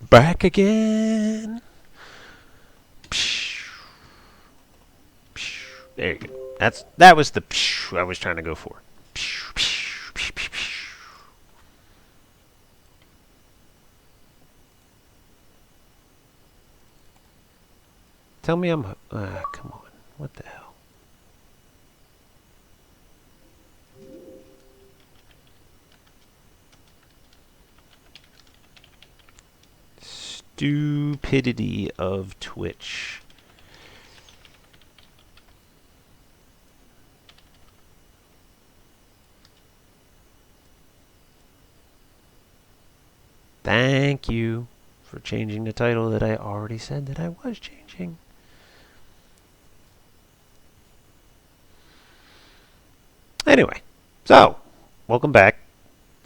Back again. There you go. That was the I was trying to go for. Tell me I'm. Come on. What the hell? Stupidity of Twitch. Thank you for changing the title that I already said that I was changing. Anyway, so, welcome back.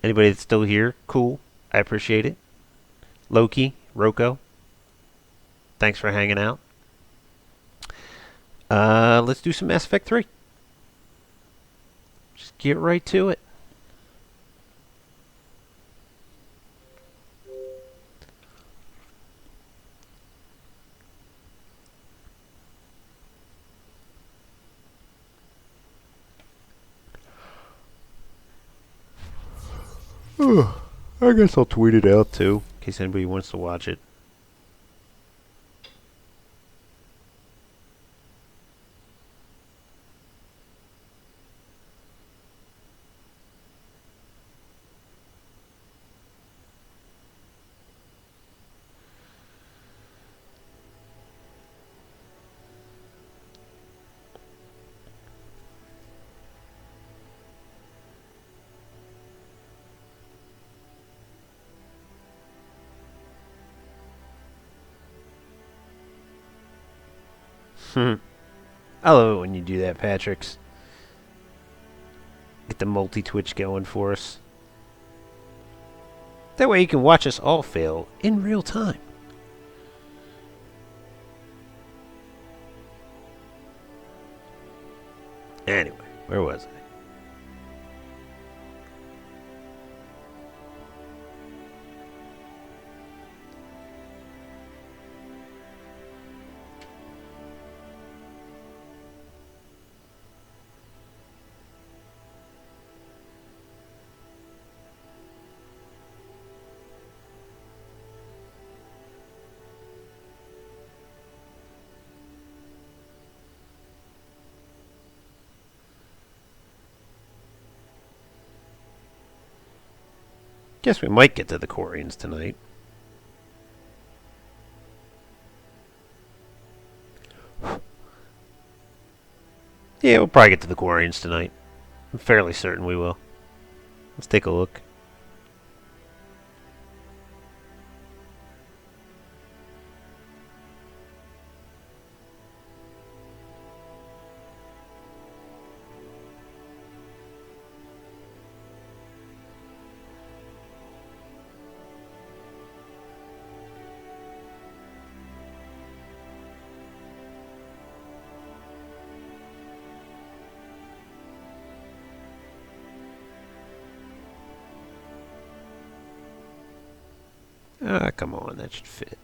Anybody that's still here, cool. I appreciate it. Loki, Roko, thanks for hanging out. Let's do some Mass Effect 3. Just get right to it. I guess I'll tweet it out too, in case anybody wants to watch it. I love it when you do that, Patricks. Get the multi-Twitch going for us. That way you can watch us all fail in real time. Anyway, where was I? Guess we might get to the Quarians tonight. Yeah, we'll probably get to the Quarians tonight. I'm fairly certain we will. Let's take a look. Ah, come on, that should fit.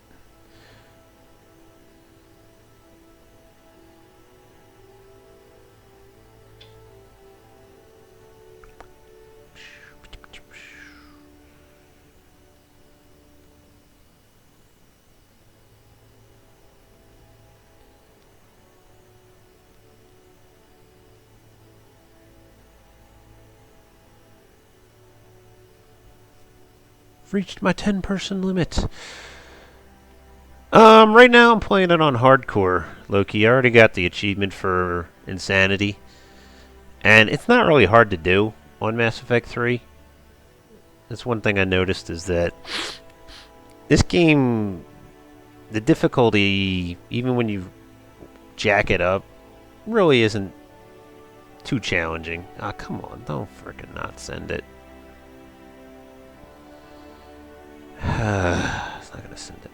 Reached my 10-person limit. Right now I'm playing it on hardcore, Loki. I already got the achievement for insanity. And it's not really hard to do on Mass Effect 3. That's one thing I noticed is that this game, the difficulty, even when you jack it up, really isn't too challenging. Ah, come on, don't frickin' not send it. It's not gonna send it.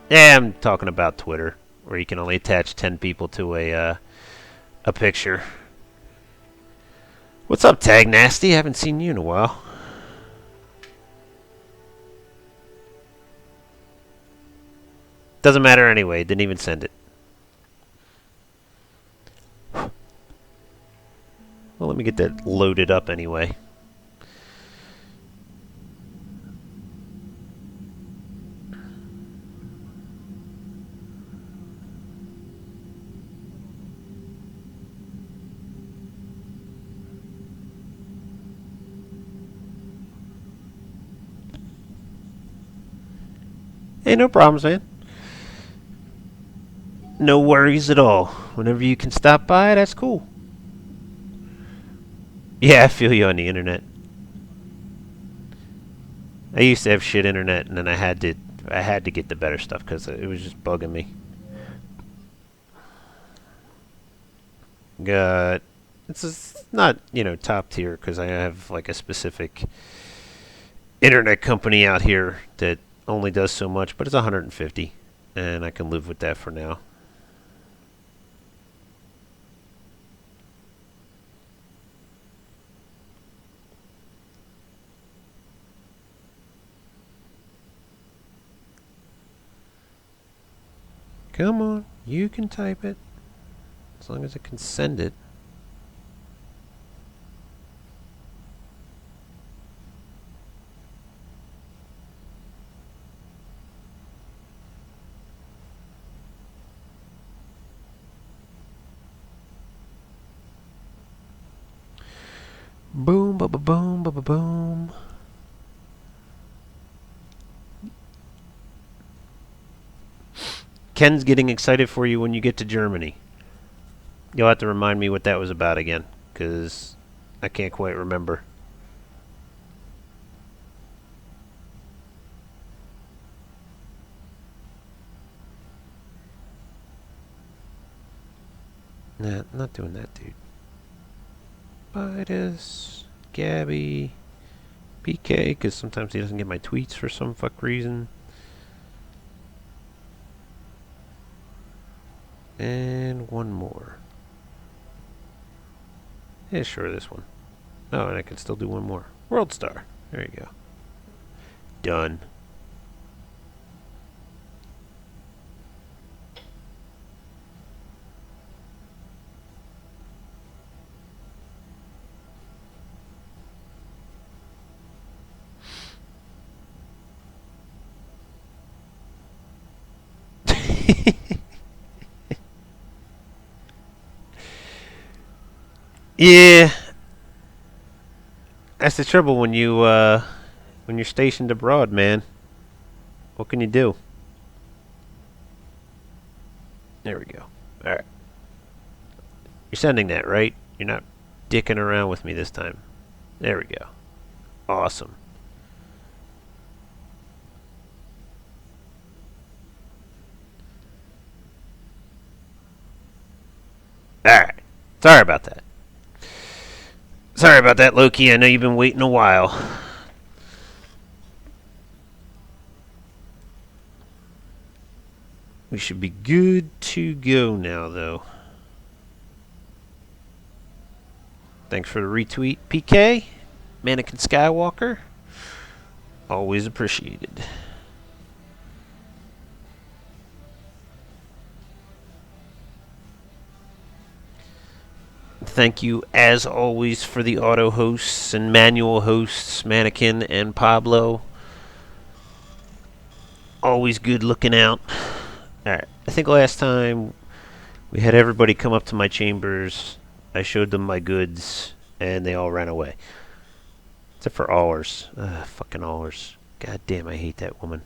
Yeah, I'm talking about Twitter, where you can only attach 10 people to a picture. What's up, Tag Nasty? Haven't seen you in a while. Doesn't matter anyway. Didn't even send it. Well, let me get that loaded up anyway. Hey, no problems, man. No worries at all. Whenever you can stop by, that's cool. Yeah, I feel you on the internet. I used to have shit internet, and then I had to get the better stuff because it was just bugging me. Got it's just not top tier because I have like a specific internet company out here that only does so much, but it's 150, and I can live with that for now. Come on, you can type it as long as it can send it. Boom, ba ba boom, ba ba boom. Ken's getting excited for you when you get to Germany. You'll have to remind me what that was about again, because I can't quite remember. Nah, not doing that, dude. Bitus, Gabby, PK, because sometimes he doesn't get my tweets for some fuck reason. And one more. Yeah, sure, this one. Oh, and I can still do one more. World Star. There you go. Done. Yeah, that's the trouble when you're stationed abroad, man. What can you do? There we go. All right, you're sending that, right? You're not dicking around with me this time. There we go. Awesome. All right. Sorry about that. Sorry about that, Loki. I know you've been waiting a while. We should be good to go now, though. Thanks for the retweet, PK. Mannequin Skywalker. Always appreciated. Thank you, as always, for the auto hosts and manual hosts, Mannequin and Pablo. Always good looking out. Alright, I think last time we had everybody come up to my chambers. I showed them my goods, and they all ran away. Except for Allers. Fucking Allers. God damn, I hate that woman.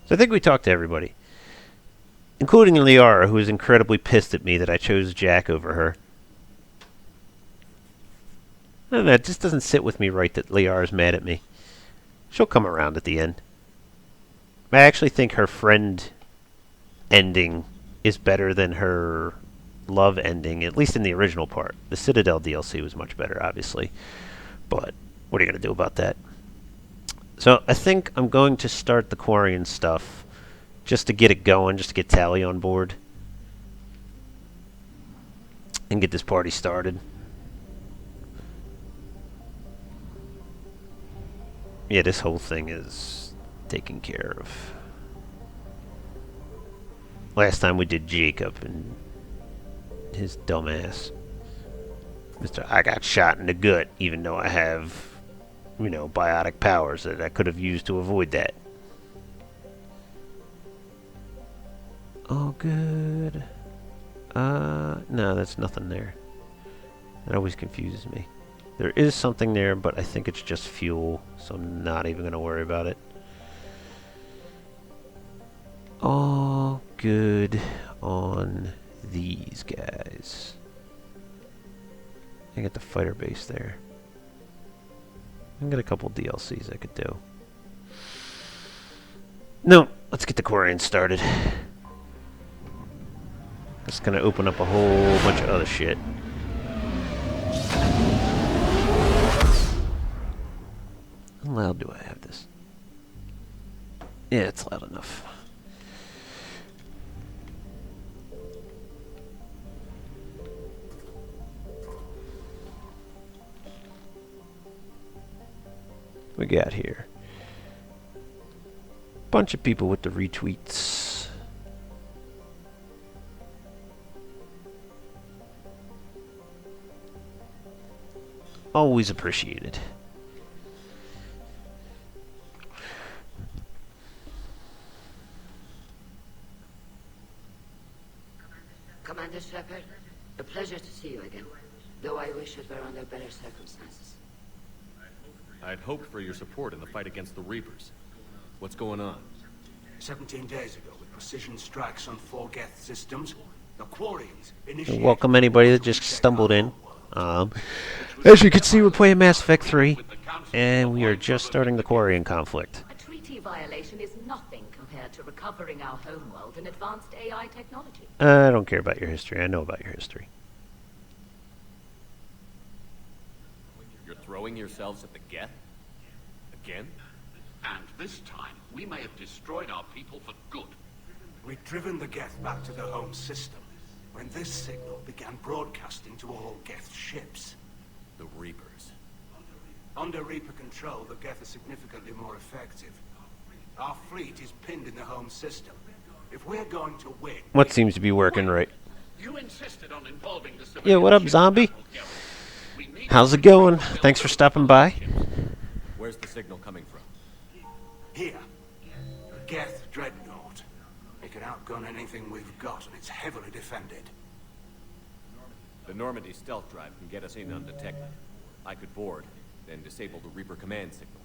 So I think we talked to everybody, including Liara, who was incredibly pissed at me that I chose Jack over her. I don't know, it just doesn't sit with me right that Liara's mad at me. She'll come around at the end. I actually think her friend ending is better than her love ending, at least in the original part. The Citadel DLC was much better, obviously. But what are you going to do about that? So I think I'm going to start the Quarian stuff just to get it going, just to get Tally on board. And get this party started. Yeah, this whole thing is taken care of. Last time we did Jacob and his dumbass. Mr. I got shot in the gut, even though I have, biotic powers that I could have used to avoid that. Oh, good. No, that's nothing there. That always confuses me. There is something there, but I think it's just fuel, so I'm not even going to worry about it. All good on these guys. I got the fighter base there. I got a couple DLCs I could do. No, let's get the Quarian started. It's gonna open up a whole bunch of other shit. How loud do I have this? Yeah, it's loud enough. We got here bunch of people with the retweets. Always appreciated. Commander Shepard, a pleasure to see you again, though I wish it were under better circumstances. I'd hoped for your support in the fight against the Reapers. What's going on? 17 days ago, with precision strikes on 4 Geth systems, the Quarians initiated... Welcome anybody that just stumbled in. As you can see, we're playing Mass Effect 3, and we are just starting the Quarian conflict. A treaty violation is nothing compared to recovering our homeworld and advanced AI technology. I don't care about your history. I know about your history. You're throwing yourselves at the Geth? Again? And this time, we may have destroyed our people for good. We'd driven the Geth back to the home system, when this signal began broadcasting to all Geth ships. The Reapers. Under Reaper control, the Geth are significantly more effective. Our fleet is pinned in the home system. If we're going to win... What seems to be working right? You insisted on involving the Yeah, what up, zombie? civilian. How's it going? Thanks for stopping by. Where's the signal coming from? Here. The Geth Dreadnought. It can outgun anything we've got, and it's heavily defended. The Normandy stealth drive can get us in undetected. I could board, then disable the Reaper command signal.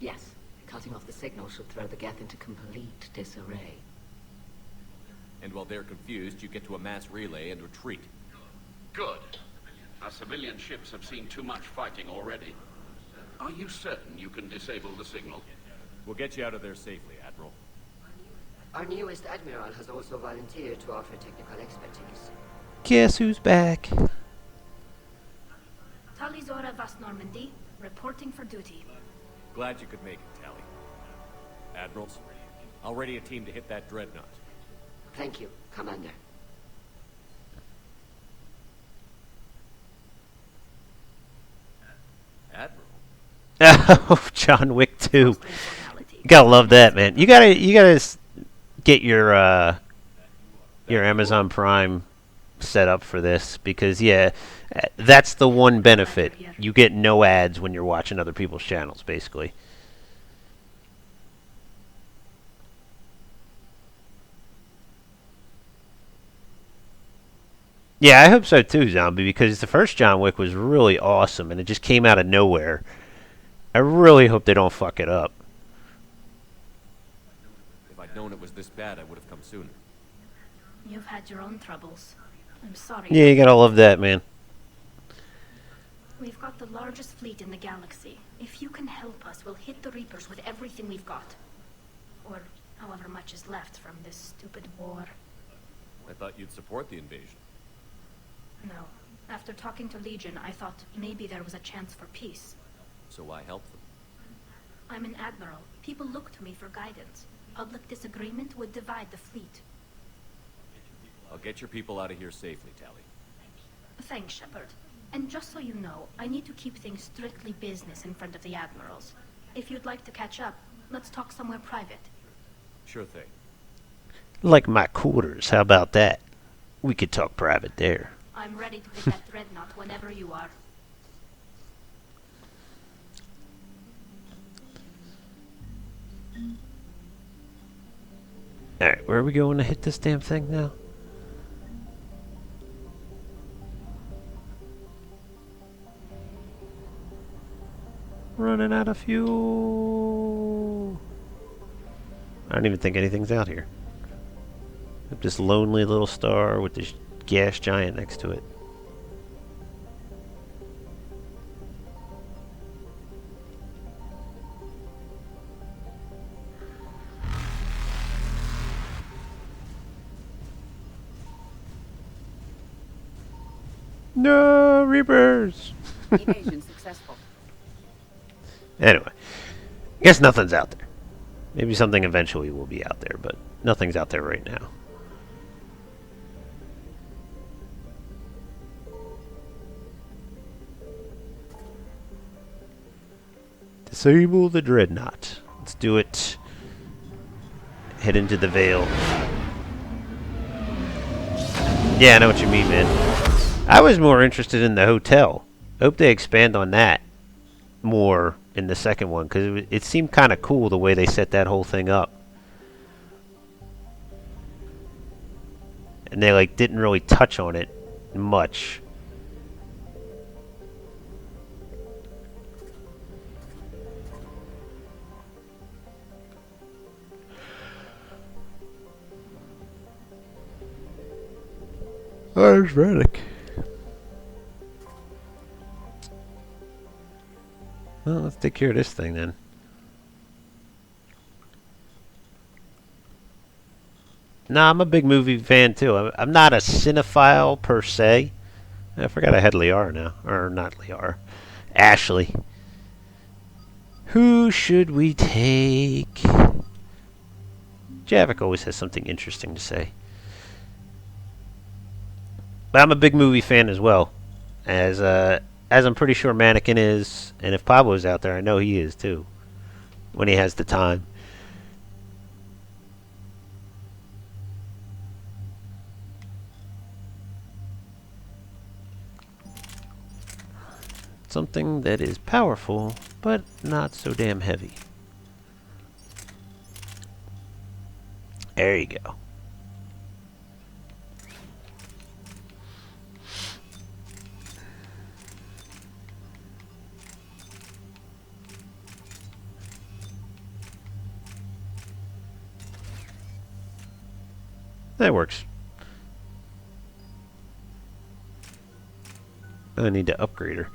Yes, cutting off the signal should throw the Geth into complete disarray. And while they're confused, you get to a mass relay and retreat. Good. Our civilian ships have seen too much fighting already. Are you certain you can disable the signal? We'll get you out of there safely, Admiral. Our newest Admiral has also volunteered to offer technical expertise. Guess who's back? Talizora Vas Normandy, reporting for duty. Glad you could make it, Tally. Admirals, I'll ready a team to hit that dreadnought. Thank you, Commander. Admiral? Oh, John Wick 2. You gotta love that, man. You gotta get your Amazon Prime set up for this, because that's the one benefit. You get no ads when you're watching other people's channels, basically. Yeah, I hope so too, Zombie, because the first John Wick was really awesome, and it just came out of nowhere. I really hope they don't fuck it up. If I'd known it was this bad, I would have come sooner. You've had your own troubles. I'm sorry. Yeah, you gotta love that, man. We've got the largest fleet in the galaxy. If you can help us, we'll hit the Reapers with everything we've got. Or however much is left from this stupid war. I thought you'd support the invasion. No. After talking to Legion, I thought maybe there was a chance for peace. So why help them? I'm an admiral. People look to me for guidance. Public disagreement would divide the fleet. I'll get your people out of here safely, Tally. Thanks, Shepard. And just so you know, I need to keep things strictly business in front of the admirals. If you'd like to catch up, let's talk somewhere private. Sure thing. Like my quarters, how about that? We could talk private there. I'm ready to hit that dreadnought whenever you are. Alright, where are we going to hit this damn thing now? Running out of fuel. I don't even think anything's out here. This lonely little star with this gas giant next to it. No, Reapers! Evasion successful. Anyway, guess nothing's out there. Maybe something eventually will be out there, but nothing's out there right now. Disable the dreadnought. Let's do it. Head into the veil. Yeah, I know what you mean, man. I was more interested in the hotel. Hope they expand on that more in the second one, because it seemed kind of cool the way they set that whole thing up. And they like didn't really touch on it much. There's Reddick. Well, let's take care of this thing then. Nah, I'm a big movie fan too. I'm not a cinephile per se. I forgot I had Liara now. Or not Liara. Ashley. Who should we take? Javik always has something interesting to say. But I'm a big movie fan as well. As I'm pretty sure Mannequin is. And if Pablo's out there, I know he is too. When he has the time. Something that is powerful, but not so damn heavy. There you go. That works. I need to upgrade her.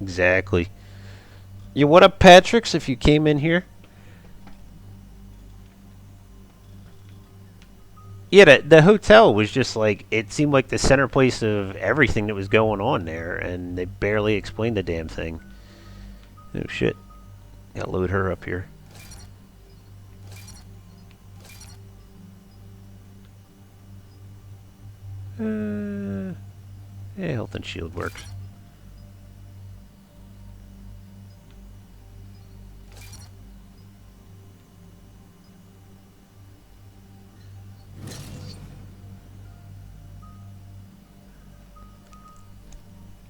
Exactly. You what up, Patrick's, if you came in here? Yeah, the hotel was just like, it seemed like the center place of everything that was going on there, and they barely explained the damn thing. Oh shit. Gotta load her up here. Yeah, health and shield works.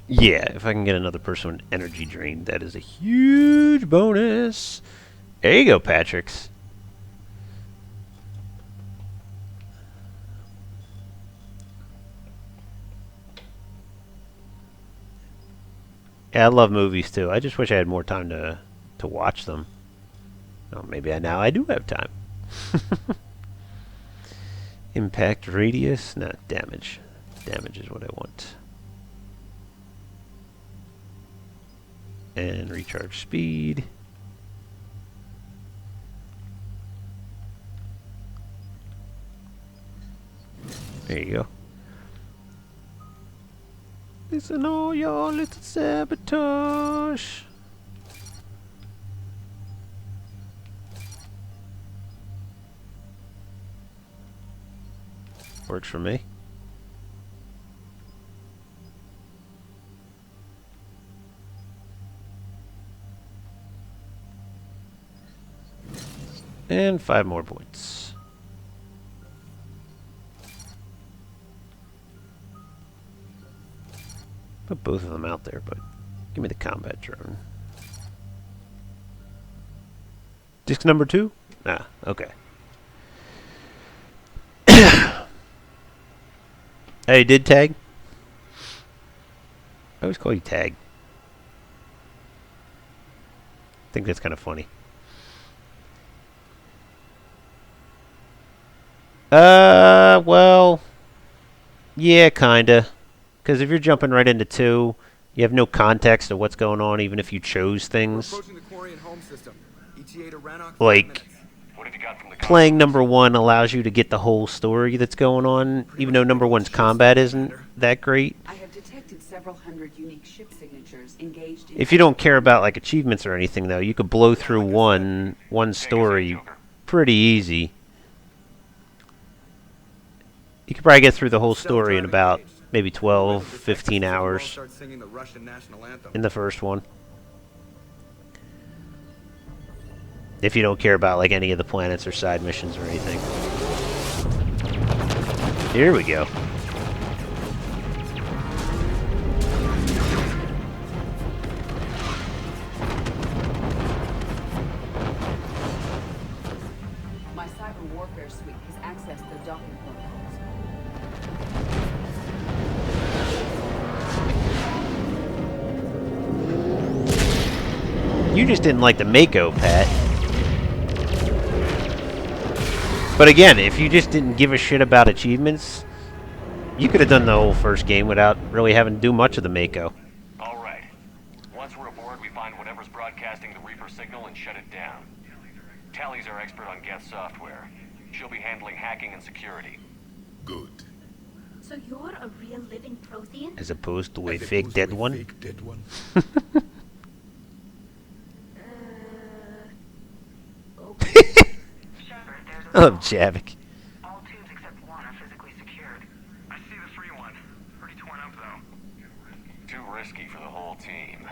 Yeah, if I can get another person with energy drain, that is a huge bonus. There you go, Patrick's. Yeah, I love movies too. I just wish I had more time to watch them. Oh, maybe now I do have time. Impact radius, not damage. Damage is what I want. And recharge speed. There you go. Listen, all your little sabotage. Works for me. And 5 more points. Put both of them out there, but give me the combat drone. Disc number 2? Ah, okay. Hey, did Tag? I always call you Tag. I think that's kind of funny. Well, yeah, kinda. Because if you're jumping right into 2, you have no context of what's going on, even if you chose things. We're approaching the Quarian home system. ETA to Rannoch, 5 Like, minutes. What have you got from the playing number 1 allows you to get the whole story that's going on, even though number 1's combat isn't that great. I have detected several hundred unique ship signatures engaged in... If you don't care about like achievements or anything, though, you could blow through one story pretty easy. You could probably get through the whole story in about maybe 12, 15 hours Start singing the Russian national anthem. in the first one. If you don't care about like any of the planets or side missions or anything. Here we go. My cyber warfare suite has accessed the docking protocols. You just didn't like the Mako, Pat. But again, if you just didn't give a shit about achievements, you could have done the whole first game without really having to do much of the Mako. All right. Once we're aboard, we find whatever's broadcasting the Reaper signal and shut it down. Tally's our expert on Geth software. She'll be handling hacking and security. Good. So you're a real living Prothean? As opposed to a As fake opposed dead to a one. Fake dead one. Shepard, there's a I love Javik. all tubes except one are physically secured. I see the free one. Pretty torn up, though. Too risky for the whole team.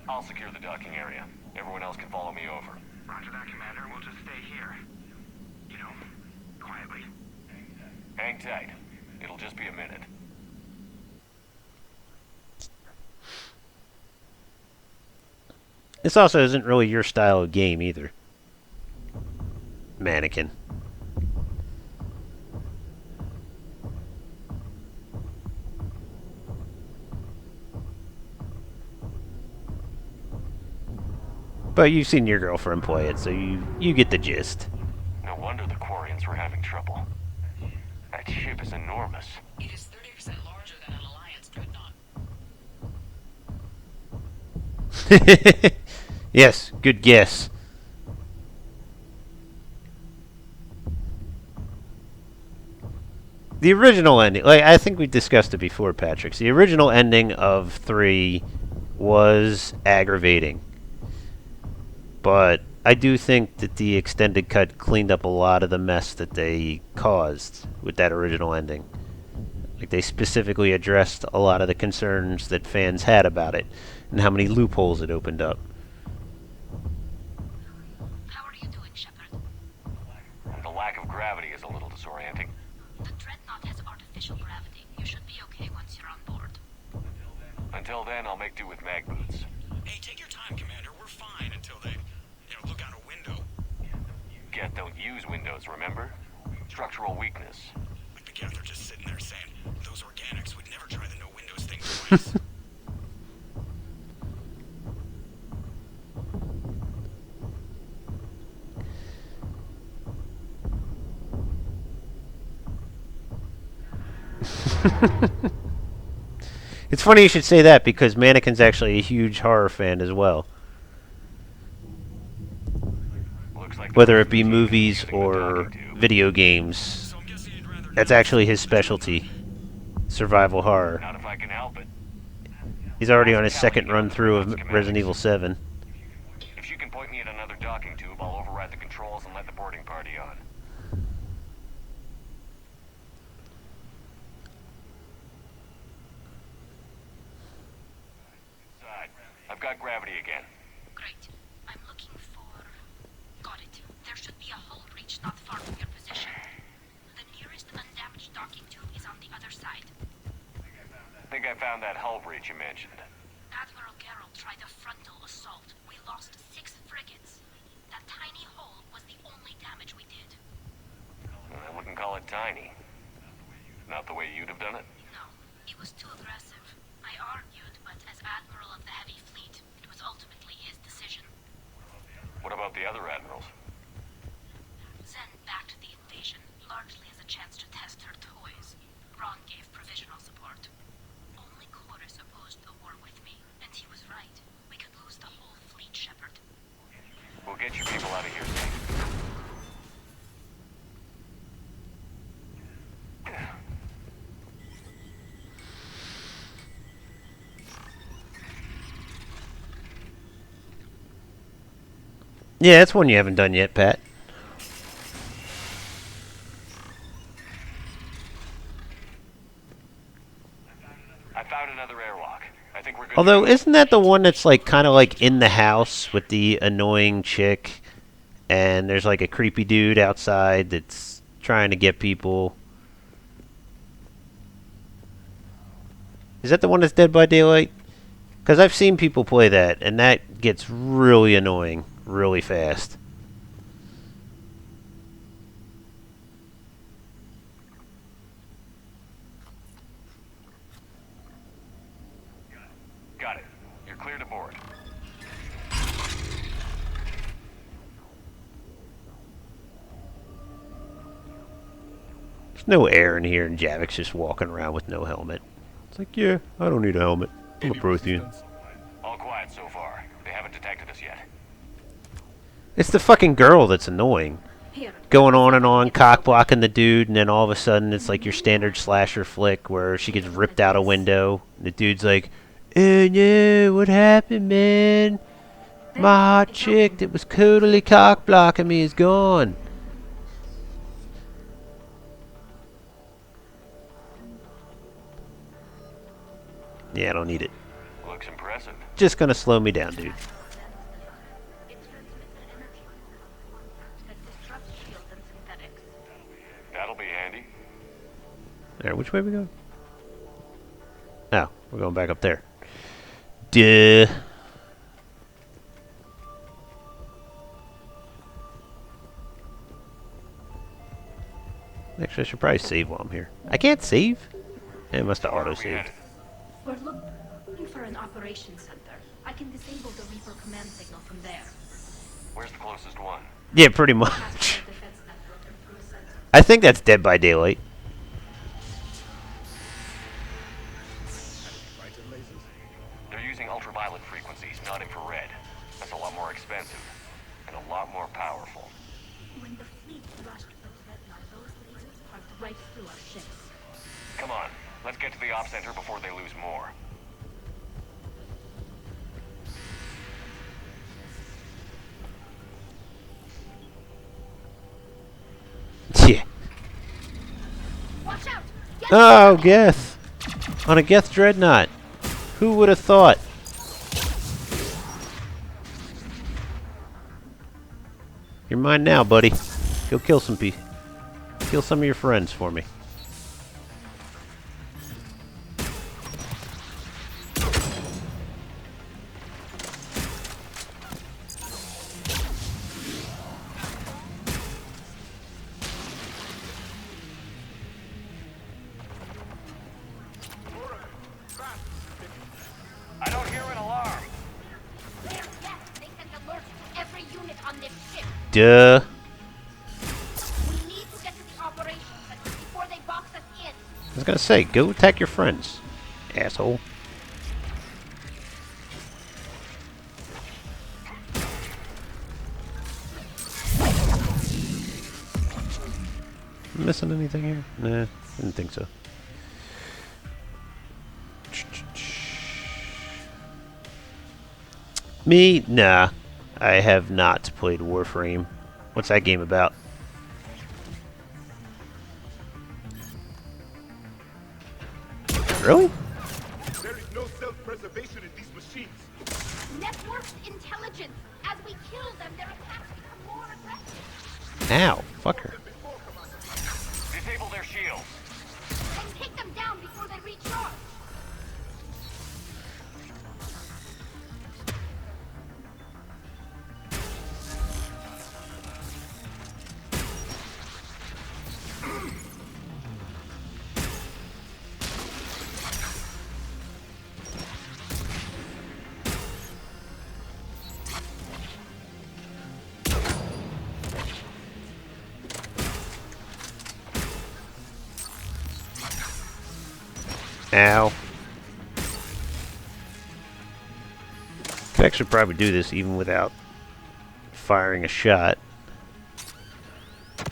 I'll secure the docking area. Everyone else can follow me over. Roger that, Commander. We'll just stay here. You know, quietly. Hang tight. It'll just be a minute. This also isn't really your style of game either. Mannequin. But you've seen your girlfriend play it, so you get the gist. No wonder the Quarians were having trouble. That ship is enormous. It is 30% larger than an Alliance dreadnought. Yes, good guess. The original ending, like I think we discussed it before, Patrick. The original ending of 3 was aggravating. But I do think that the extended cut cleaned up a lot of the mess that they caused with that original ending. Like they specifically addressed a lot of the concerns that fans had about it and how many loopholes it opened up. How are you doing, Shepard? The lack of gravity is a little disorienting. The dreadnought has artificial gravity. You should be okay once you're on board. Until then, I'll make do with mag boots. Hey, take your time, Commander. We're fine until they, look out a window. Geth don't use windows, remember? Structural weakness. Like the Geth are just sitting there saying, those organics would never try the no windows thing twice. It's funny you should say that because Mannequin's actually a huge horror fan as well. Looks like Whether it be movies or video games, So I'm guessing you'd rather that's actually his specialty. Survival horror. Not if I can help it. He's already on his second run through of Resident Evil 7. If you can point me at another docking tube, I'll override the controls and let the boarding party on. Inside. I've got gravity again. Great. I'm looking for... Got it. other side. I think I found that hull breach you mentioned. Admiral Geralt tried a frontal assault. We lost 6 frigates. That tiny hole was the only damage we did. I wouldn't call it tiny. Not the way you'd have done it? No, it was too aggressive. I argued, but as Admiral of the Heavy Fleet, it was ultimately his decision. What about the other admirals? Zen backed the invasion, largely as a chance to test her toys. Ron gave provisional support. Only Chorus opposed the war with me, and he was right. We could lose the whole fleet, Shepard. We'll get you people out of here safe. Yeah, that's one you haven't done yet, Pat. I found another airlock. I think we're good. Although, isn't that the one that's like kind of like in the house with the annoying chick, and there's like a creepy dude outside that's trying to get people? Is that the one that's Dead by Daylight? Because I've seen people play that, and that gets really annoying really fast. Got it. You're clear to board. There's no air in here, and Javik's just walking around with no helmet. It's like, yeah, I don't need a helmet. I'm a Prothean. All quiet so far. They haven't detected us yet. It's the fucking girl that's annoying. Here. Going on and on, cock blocking the dude, and then all of a sudden it's like your standard slasher flick where she gets ripped out a window. And the dude's like, "Oh no, what happened, man? My hot chick that was totally cock blocking me is gone." Yeah, I don't need it. Looks impressive. Just gonna slow me down, dude. It transmits an energy that disrupts shields and synthetics. That'll be handy. Alright, which way are we going? Oh, we're going back up there. Duh. Actually, I should probably save while I'm here. I can't save? It must have Where are we auto-saved. headed? We're looking for an operations center. I can disable the Reaper command signal from there. Where's the closest one? Yeah, pretty much. Past the defense network and through a center. I think that's Dead by Daylight. They're using ultraviolet frequencies, not infrared. That's a lot more expensive. And a lot more powerful. When the fleet rushed the Dreadnought, those lasers parked right through our ships. Come on. Let's get to the op center before they lose more. Yeah. Watch out! Get Oh, Geth. On a Geth Dreadnought. Who would have thought? You're mine now, buddy. Go kill some people. Kill some of your friends for me. I don't hear an alarm. there! Yes! They sent alerts to every unit on this ship. Duh. We need to get to the operations center before they box us in. I was gonna say, go attack your friends, asshole. Missing anything here? Nah, didn't think so. Me? Nah. I have not played Warframe. What's that game about? Really? There is no self-preservation in these machines. Networked intelligence. As we kill them, their attacks become more aggressive. Ow. Fuck her. Disable their shields. And Take them down before they recharge! Ow. Could actually probably do this even without firing a shot.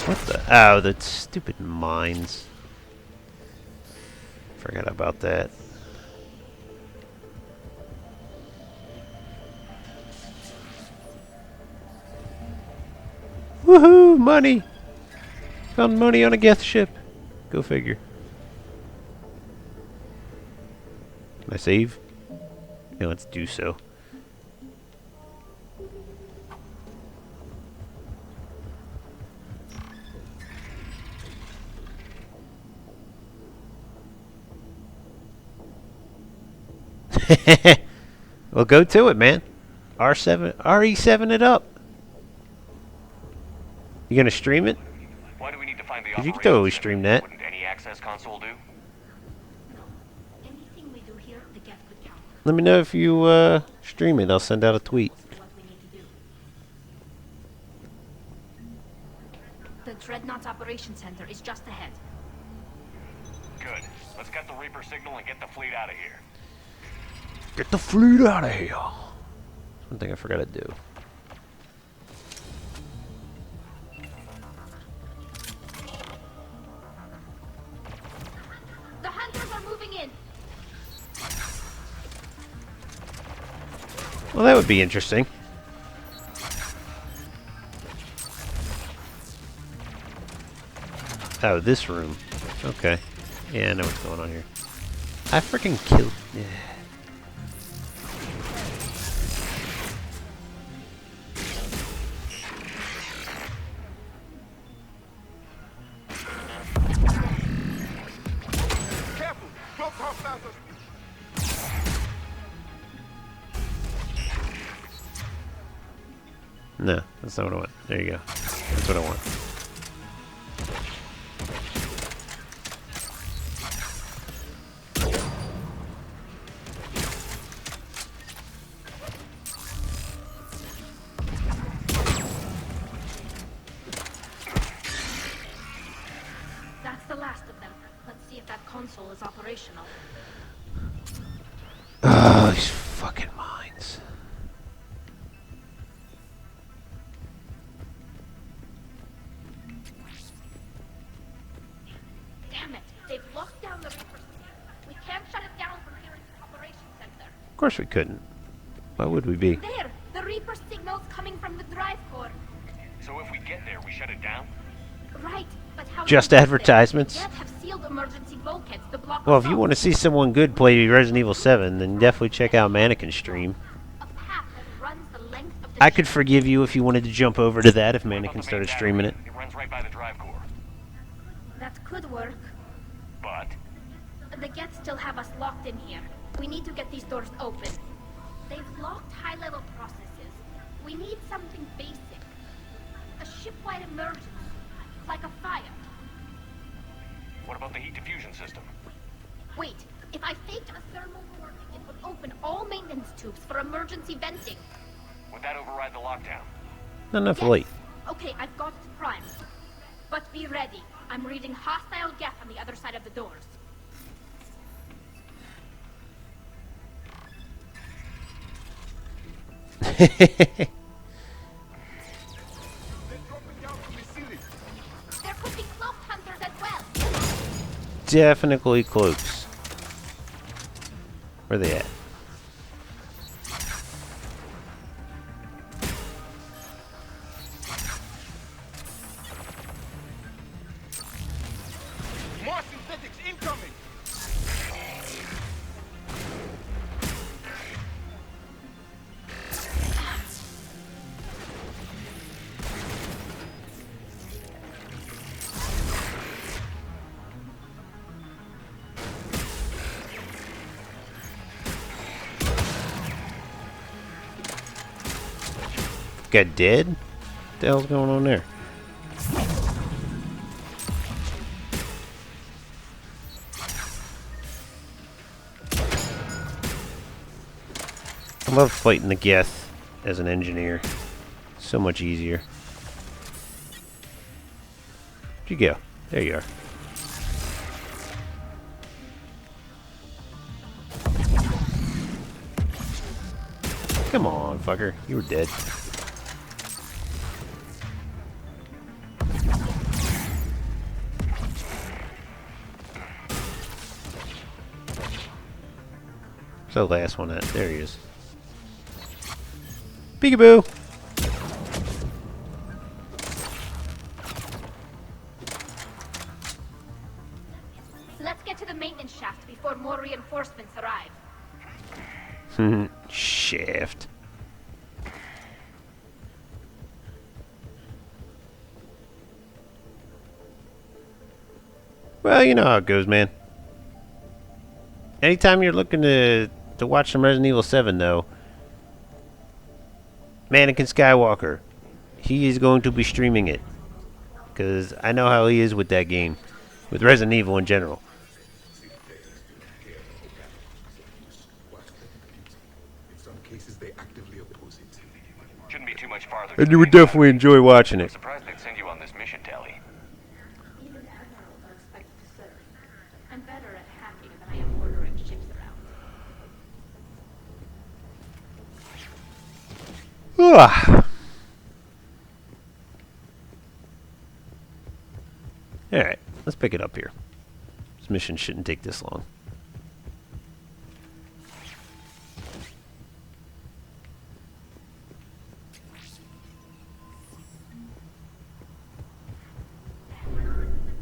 What the? Oh, the stupid mines. Forgot about that. Woohoo! Money! Found money on a Geth ship. Go figure. Can I save? Yeah, let's do so. Well, go to it, man. RE7 it up. You gonna stream it? Why do we need to find the 'Cause you can operations totally center? stream that. Wouldn't any access console do? Anything we do here, the Geth could count. Let me know if you stream it. I'll send out a tweet. What we need to do. The Dreadnought Operations Center is just ahead. Good. Let's get the Reaper signal and get the fleet out of here. Get the fleet out of here. One thing I forgot to do. The hunters are moving in. Well, that would be interesting. Oh, this room. Okay. Yeah, I know what's going on here. I freaking killed... Yeah. Careful! Close hostiles are... No, that's not what I want. There you go. That's what I want. That's the last of them. Let's see if that console is operational. Oh, these fucking mines. Damn it! They've locked down the Reaper signal. We can't shut it down from here in the operations center. Of course we couldn't. Why would we be? There! The Reaper signal's coming from the drive core. So if we get there, we shut it down? Right, but how Just do we get advertisements? there? Geth have sealed emergency bulkheads to block Well, if you assaults. want to see someone good play Resident Evil 7, then definitely check out Mannequin's stream. A path that runs the length of the I could forgive you if you wanted to jump over to that if What about Mannequin the started main streaming it. battery? It runs right by the drive core. That could work. But The Geth still have us locked in here. We need to get these doors open. They've locked high-level processes. We need something basic. A ship-wide emergency. Like a fire. what about the heat diffusion system? Wait, if I faked a thermal warning, it would open all maintenance tubes for emergency venting. Would that override the lockdown? Not enough Yes. light. Okay, I've got it primed. But be ready. I'm reading hostile Geth on the other side of the doors. They're dropping down from the ceiling. There could be cloaked hunters as well. Definitely cloaks. Where they at? More synthetics incoming! guy dead? What the hell's going on there? I love fighting the Geth as an engineer. So much easier. Where'd you go? There you are. Come on, fucker. You were dead. Where's the last one at? There he is. Peekaboo! Let's get to the maintenance shaft before more reinforcements arrive. Shaft. Well, you know how it goes, man. Anytime you're looking to watch some Resident Evil 7, though, Mannequin Skywalker, he is going to be streaming it. Because I know how he is with that game. With Resident Evil in general. Shouldn't be too much farther. And you would definitely enjoy watching I'm it. surprised they'd send you on this mission, Tally. Even admirals are expected to serve. I'm better at hacking than I am ordering ships around. Ah. Alright, let's pick it up here. This mission shouldn't take this long.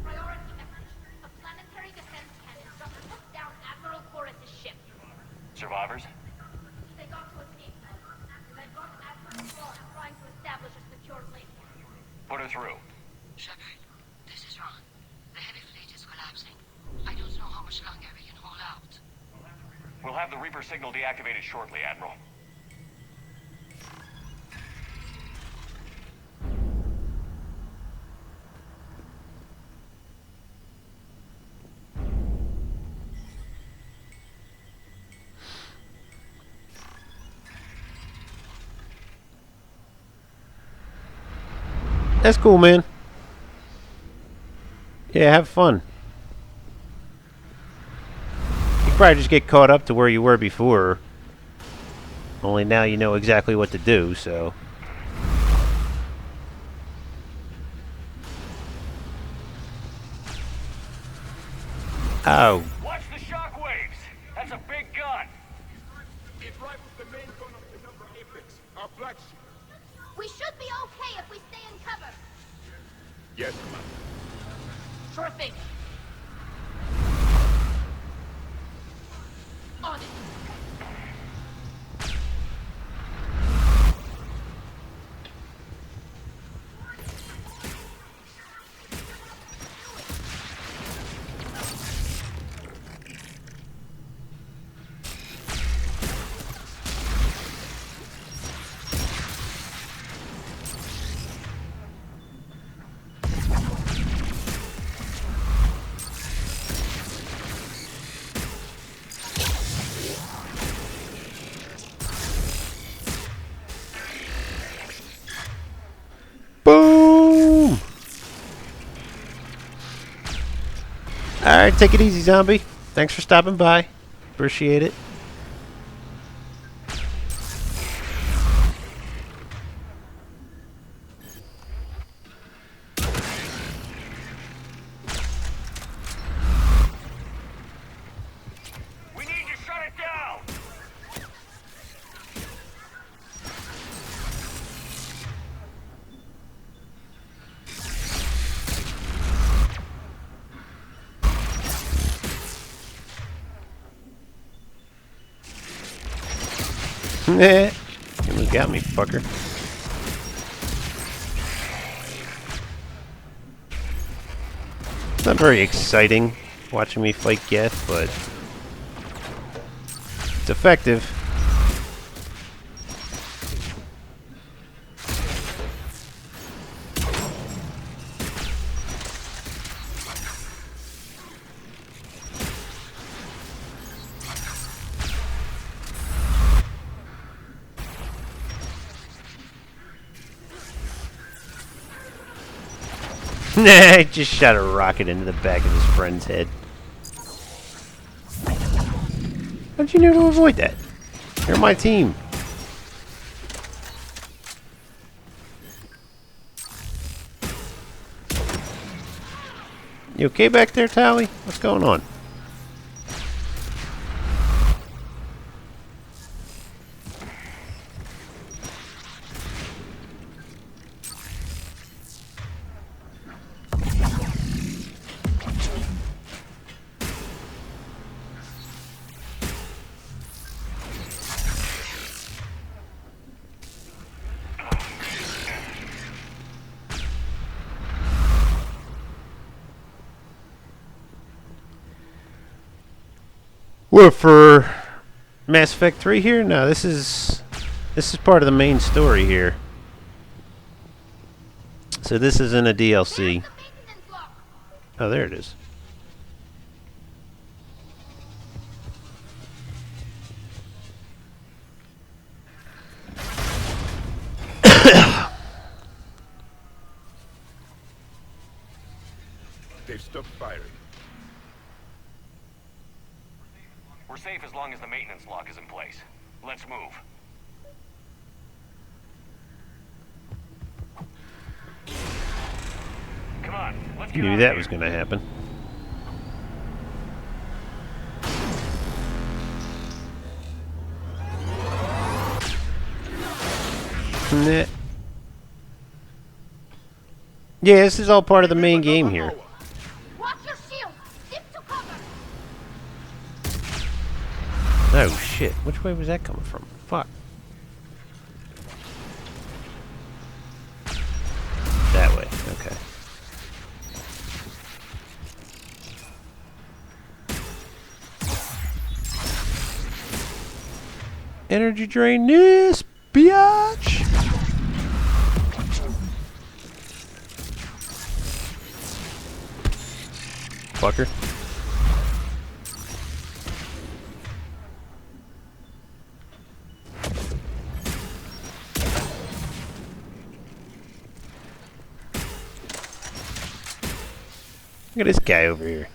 Priority message. A planetary defense cannon just took down Admiral Corus's ship. Survivors? They got to escape. They've got Admiral Corus trying to establish a secure link. Put her through. Shepard, this is Ron. The heavy fleet is collapsing. I don't know how much longer we can hold out. We'll have the Reaper signal deactivated shortly, Admiral. That's cool, man. Yeah, have fun. You probably just get caught up to where you were before. Only now you know exactly what to do, so. Oh. Watch the shockwaves! That's a big gun! It rivals the main gun of the number Apex, our flagship. We should be okay if we stay in cover. Yes, Commander. Sure thing. On it. Boom! Alright, take it easy, zombie. Thanks for stopping by. Appreciate it. We need to shut it down! Nah. You got me, fucker. It's not very exciting watching me fight Geth, but it's effective. Nah, he just shot a rocket into the back of his friend's head. How'd you know to avoid that? You're my team. You okay back there, Tally? What's going on? What for Mass Effect 3 here? No, this is part of the main story here. So this isn't a DLC. Oh, there it is. They've stopped firing. We're safe as long as the maintenance lock is in place. Let's move. Come on, let's get Knew out that of was here. going to happen. Nah. Yeah, this is all part of the main game here. Watch your shield! Dip to cover! Oh shit, which way was that coming from? Fuck. That way, okay. Energy drain this, biatch! Fucker. Look at this guy over here.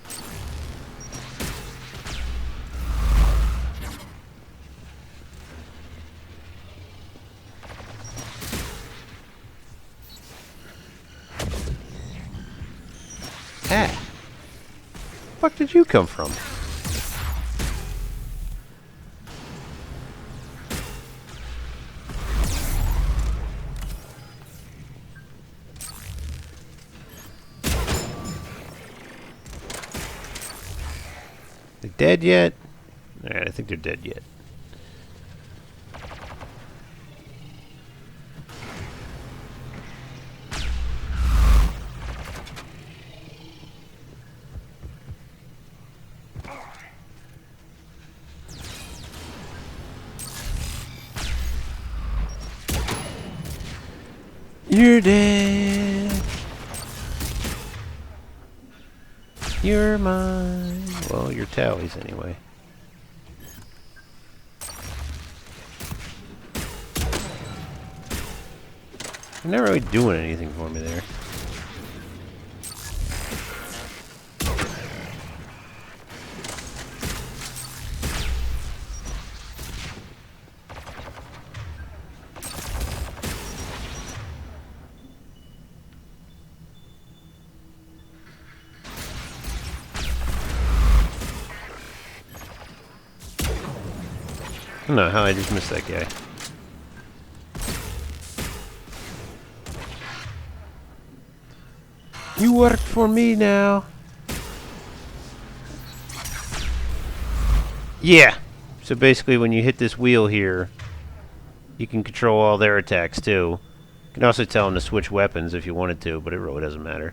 Ah. Fuck did you come from? They dead yet? Alright, I think they're dead yet. You're dead. You're mine. Well, you're Tally's anyway. You're not really doing anything for me there. I don't know how I just missed that guy. You work for me now. Yeah. So basically when you hit this wheel here, you can control all their attacks too. You can also tell them to switch weapons if you wanted to, but it really doesn't matter.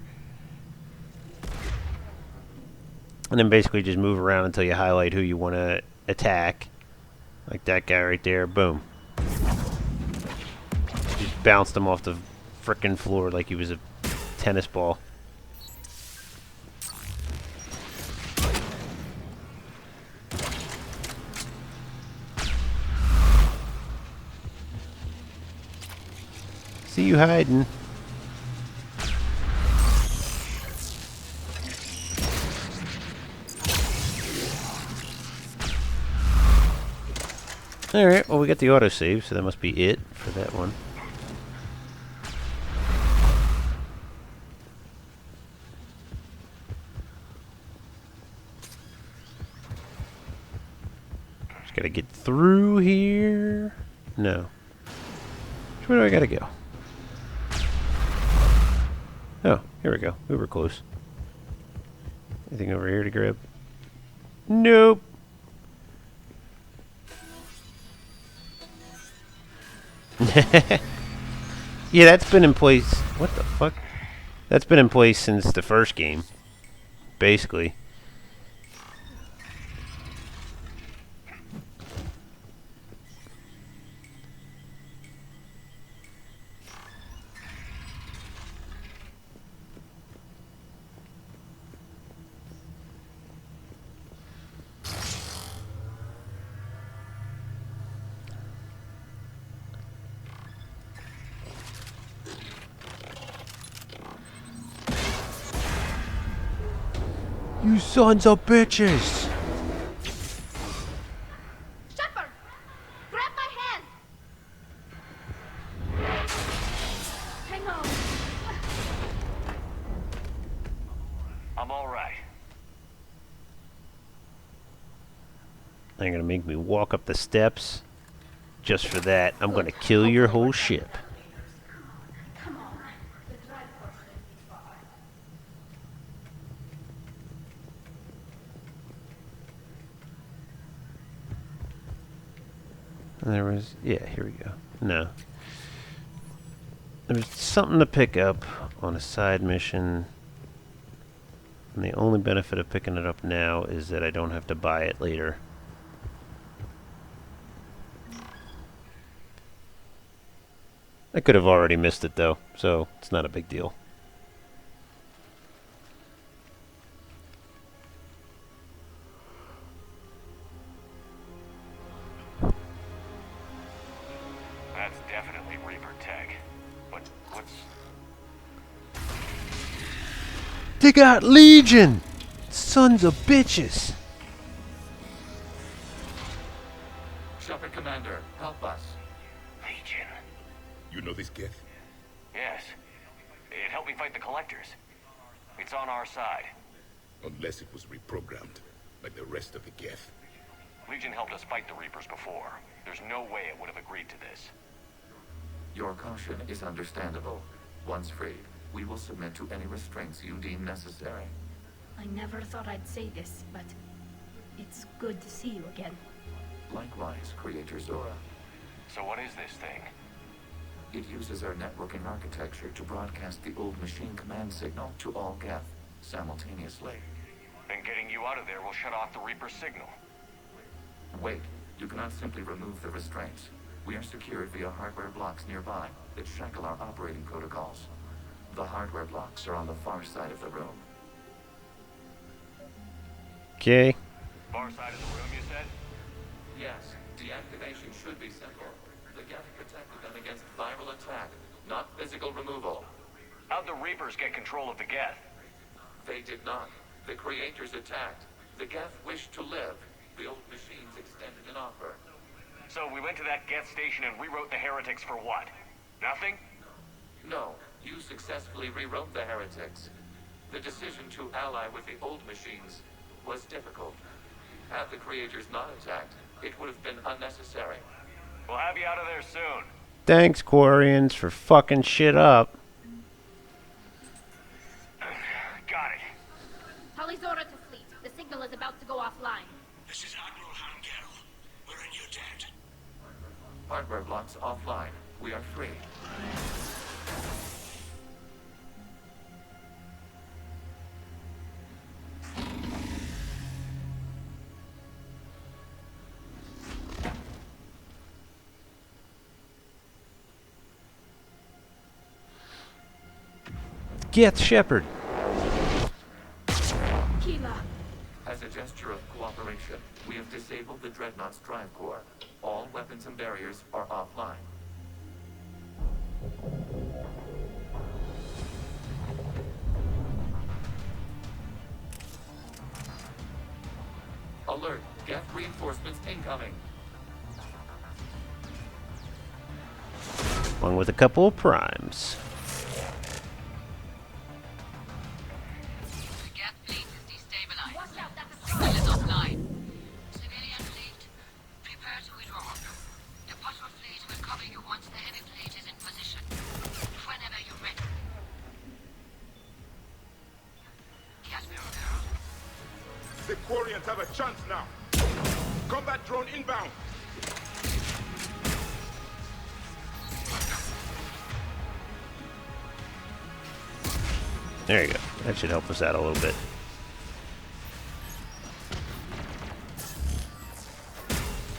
And then basically just move around until you highlight who you want to attack. Like that guy right there. Boom. Just bounced him off the frickin' floor like he was a tennis ball. See you hiding. Alright, well we got the autosave, so that must be it for that one. Just gotta get through here. No. Where do I gotta go? Oh, here we go. We were close. Anything over here to grab? Nope. Yeah, that's been in place. What the fuck? That's been in place since the first game, basically. You sons of bitches! Shepard! Grab my hand! Hang on. I'm all right. They're gonna make me walk up the steps. Just for that, I'm gonna kill your whole ship. Come on. The drive force shouldn't be far. There was, yeah, here we go. No. There's something to pick up on a side mission. And the only benefit of picking it up now is that I don't have to buy it later. I could have already missed it though, so it's not a big deal. That's definitely Reaper tech. But what's... They got Legion! Sons of bitches! Shepard Commander, help us. Legion? You know this Geth? Yes. It helped me fight the Collectors. It's on our side. Unless it was reprogrammed, like the rest of the Geth. Legion helped us fight the Reapers before. There's no way it would have agreed to this. Your caution is understandable. Once freed, we will submit to any restraints you deem necessary. I never thought I'd say this, but it's good to see you again. Likewise, Creator Zora. So what is this thing? It uses our networking architecture to broadcast the old machine command signal to all Geth simultaneously. And getting you out of there will shut off the Reaper signal. Wait, you cannot simply remove the restraints. We are secured via hardware blocks nearby that shackle our operating protocols. The hardware blocks are on the far side of the room. Okay. Far side of the room, you said? Yes, deactivation should be simple. The Geth protected them against viral attack, not physical removal. How'd the Reapers get control of the Geth? They did not. The Creators attacked. The Geth wished to live. The old machines extended an offer. So we went to that Geth station and rewrote the heretics for what? Nothing? No, you successfully rewrote the heretics. The decision to ally with the old machines was difficult. Had the Creators not attacked, it would have been unnecessary. We'll have you out of there soon. Thanks, Quarians, for fucking shit up. Got it. Talizora to fleet. The signal is about to go offline. This is Admiral Hangel. We're in your tent. Hardware blocks offline. We are free. Get Shepard. Kila. As a gesture of cooperation, we have disabled the Dreadnought's drive core. All weapons and barriers are offline. Alert! Geth reinforcements incoming! along with a couple of primes. The Geth fleet is destabilized. Signal is offline. Civilian fleet, prepare to withdraw. The patrol fleet will cover you once the heavy fleet is in position. Whenever you're ready. Yes, Mirror. The Quarians have a chance now. Combat drone inbound. There you go. That should help us out a little bit.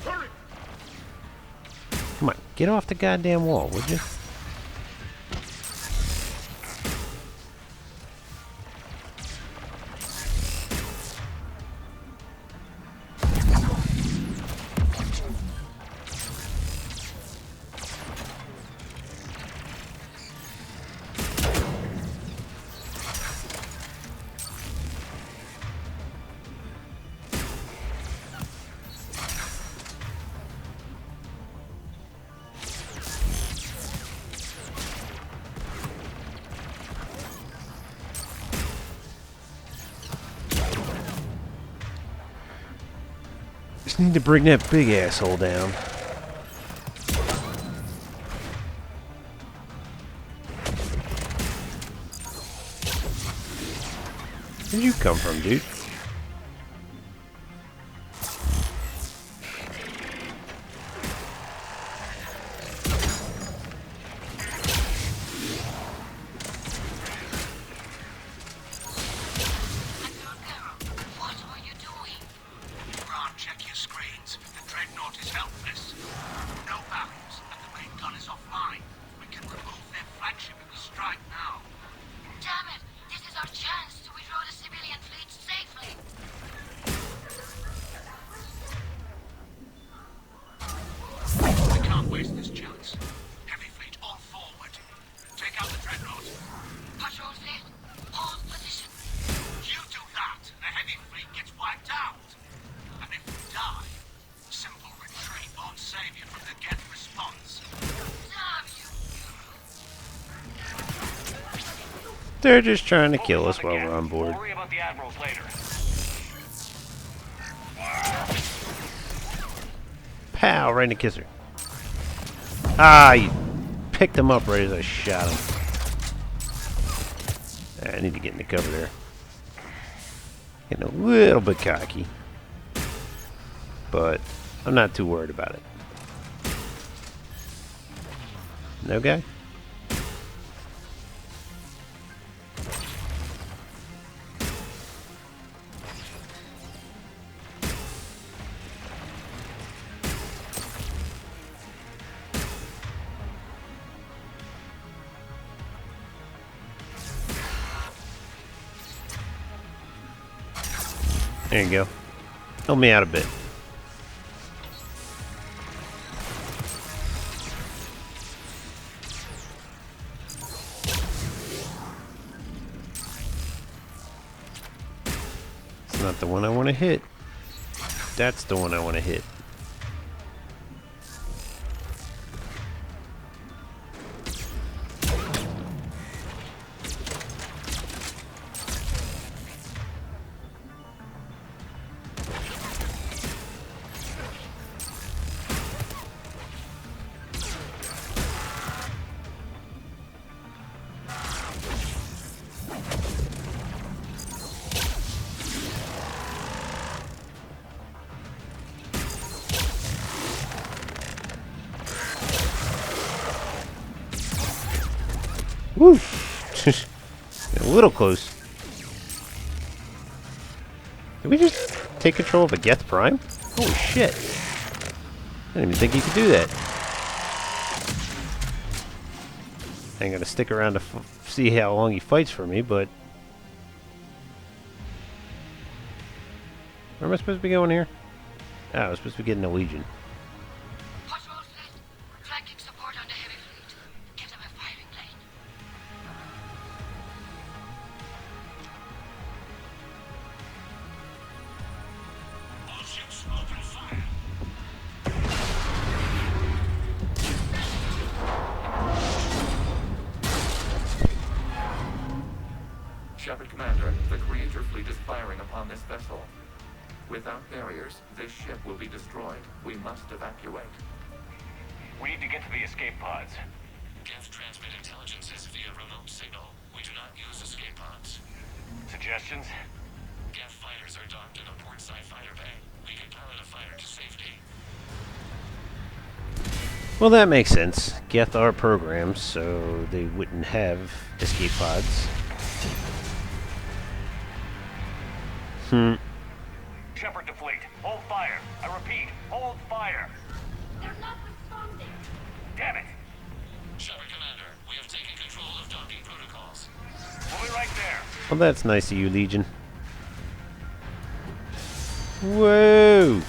Hurry! Come on, get off the goddamn wall, would you? Just need to bring that big asshole down. Where'd you come from, dude? What are you doing? Ron, check your screens. The Dreadnought is helpless. No barrels, and the main gun is offline. We can remove their flagship if we strike now. Damn it! This is our chance to withdraw the civilian fleet safely. We can't waste this chance. Heavy fleet all forward. Take out the Dreadnought. Patrol fleet, hold position. You do that, the heavy fleet gets wiped out. And if we die, simple retreat won't save you from the Geth response. Damn you! They're just trying to kill Focus us on the while we're Geth. on board. We'll worry about the admirals later. Pow! Right in the kisser. Ah, you picked him up right as I shot him. I need to get in the cover there. Getting a little bit cocky. But I'm not too worried about it. No guy? There you go. Help me out a bit. It's not the one I want to hit. That's the one I want to hit. Woo! A little close. Did we just take control of a Geth Prime? Holy shit. I didn't even think you could do that. I ain't gonna stick around to see how long he fights for me, but... Where am I supposed to be going here? Oh, I was supposed to be getting a Legion. Patrol fleet, flanking support on the heavy fleet. Give them a firing lane. All ships open fire. Without barriers, this ship will be destroyed. We must evacuate. We need to get to the escape pods. Geth transmit intelligences via remote signal. We do not use escape pods. Suggestions? Geth fighters are docked in a portside fighter bay. We can pilot a fighter to safety. Well, that makes sense. Geth are programs, so they wouldn't have escape pods. Shepard to fleet. Hold fire. I repeat, hold fire. They're not responding. Damn it. Shepard Commander, we have taken control of docking protocols. We'll be right there. Well, that's nice of you, Legion. Whoa!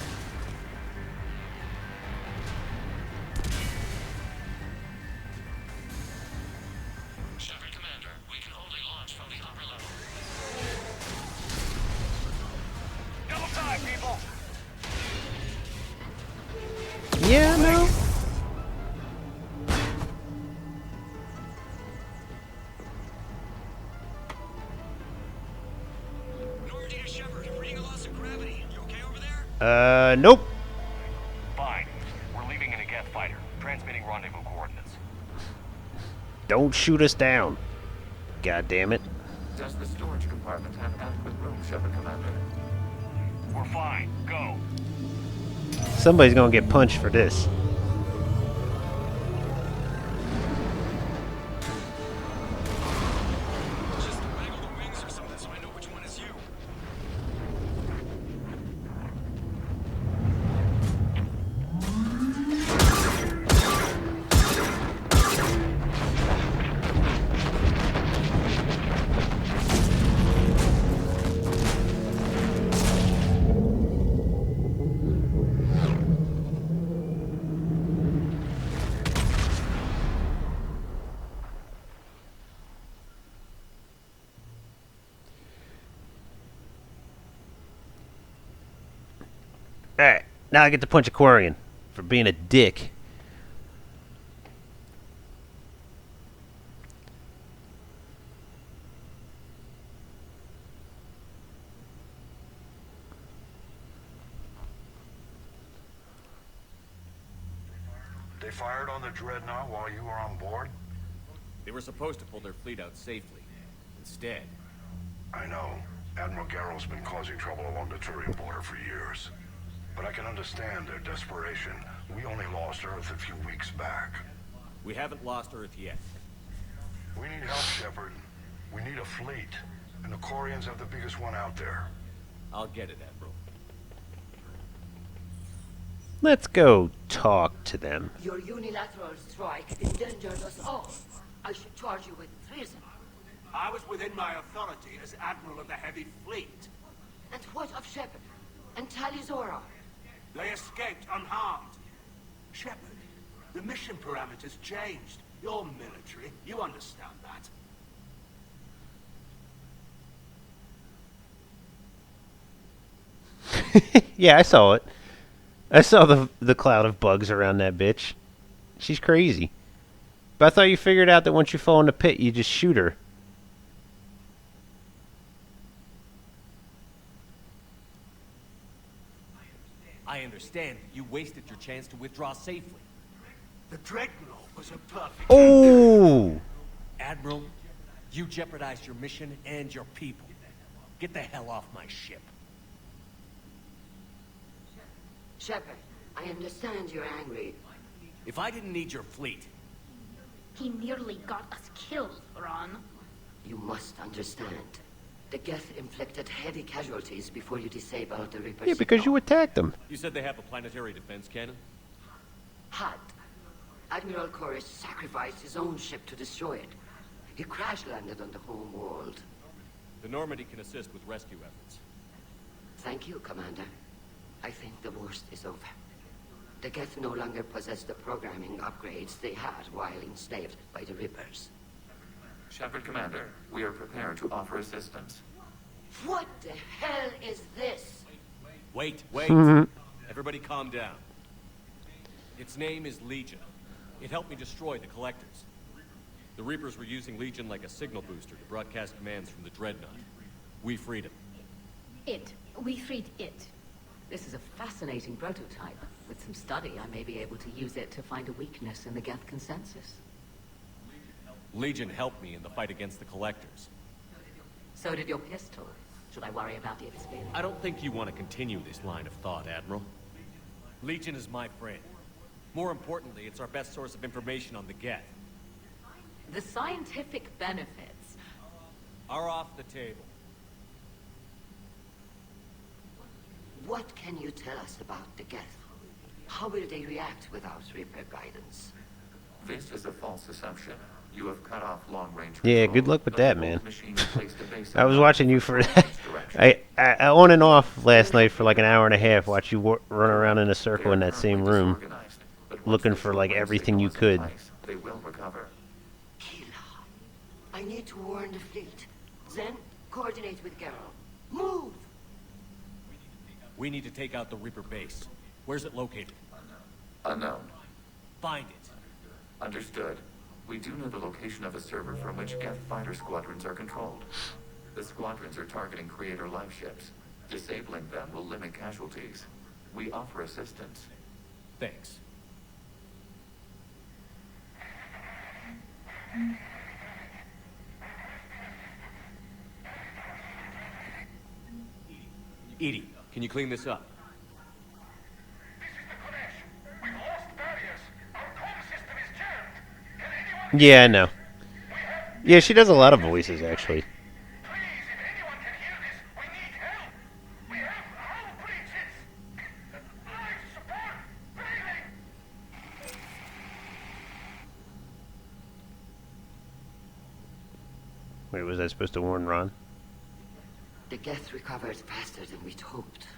Shepard Commander, we can only launch from the upper level. Double time, people. Yeah, no. Normandy to Shepard, reading a loss of gravity. You okay over there? Nope. Fine. We're leaving in a Geth fighter. Transmitting rendezvous coordinates. Don't shoot us down. God damn it. Does the storage compartment have adequate room, Shepard Commander? We're fine. Go. Somebody's gonna get punched for this. Just waggle the wings or something so I know which one is you. Alright, now I get to punch Aquarian for being a dick. They fired on the Dreadnought while you were on board? They were supposed to pull their fleet out safely. Instead, I know. Admiral Garrow's been causing trouble along the Turian border for years. But I can understand their desperation. We only lost Earth a few weeks back. we haven't lost Earth yet. We need help, Shepard. We need a fleet. And the Corians have the biggest one out there. I'll get it, Admiral. Let's go talk to them. Your unilateral strike endangers us all. I should charge you with treason. I was within my authority as Admiral of the Heavy Fleet. And what of Shepard? And Talizora? They escaped unharmed. Shepard, the mission parameters changed. You're military. You understand that. Yeah, I saw it. I saw the cloud of bugs around that bitch. She's crazy. But I thought you figured out that once you fall in the pit, you just shoot her. I understand you wasted your chance to withdraw safely. The Dreadnought was a perfect... Oh! Admiral, you jeopardized your mission and your people. Get the hell off my ship. Shepard, I understand you're angry. If I didn't need your fleet... He nearly got us killed, Ron. You must understand. The Geth inflicted heavy casualties before you disabled the Reaper Yeah, because you attacked them. You said they have a planetary defense cannon? Had. Admiral Koris sacrificed his own ship to destroy it. He crash-landed on the home world. The Normandy can assist with rescue efforts. Thank you, Commander. I think the worst is over. The Geth no longer possess the programming upgrades they had while enslaved by the Reapers. Shepard Commander, we are prepared to offer assistance. What the hell is this? Wait. Everybody calm down. Its name is Legion. It helped me destroy the Collectors. The Reapers were using Legion like a signal booster to broadcast commands from the Dreadnought. We freed it. We freed it. This is a fascinating prototype. With some study, I may be able to use it to find a weakness in the Geth consensus. Legion helped me in the fight against the Collectors. So did your pistol. Should I worry about its spin? I don't think you want to continue this line of thought, Admiral. Legion is my friend. More importantly, it's our best source of information on the Geth. The scientific benefits are off the table. What can you tell us about the Geth? How will they react without Reaper guidance? This is a false assumption. You have cut off long-range. Yeah, good luck with that, man. I was watching you for I on and off last night for like an hour and a half. Watch you run around in a circle in that same room, looking for like everything you could. They will recover. Kila, I need to warn the fleet. Then coordinate with Geralt. Move! We need to take out the Reaper base. Where's it located? Unknown. Find it. Understood. We do know the location of a server from which Geth fighter squadrons are controlled. The squadrons are targeting Creator life ships. Disabling them will limit casualties. We offer assistance. Thanks. Edie, can you clean this up? Yeah, I know. Yeah, she does a lot of voices, actually. Wait, was I supposed to warn Ron? The Geth recovered faster than we'd hoped.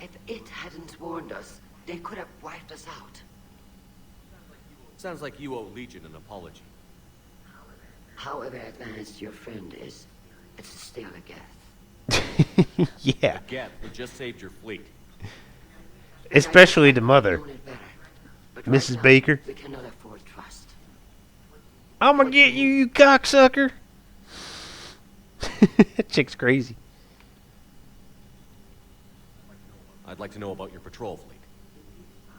If it hadn't warned us, they could have wiped us out. Sounds like you owe Legion an apology. However advanced your friend is, it's still a Geth. Yeah. The Geth who just saved your fleet. Especially the mother. Mrs. Baker. We cannot afford trust. I'm gonna get you, you cocksucker. That chick's crazy. I'd like to know about your patrol fleet.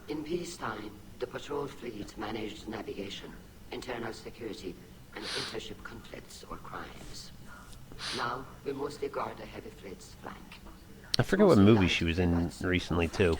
In peacetime, the patrol fleet managed navigation, internal security, and intership conflicts or crimes. Now, we mostly guard the heavy fleet's flank. I forget what movie she was in recently, too.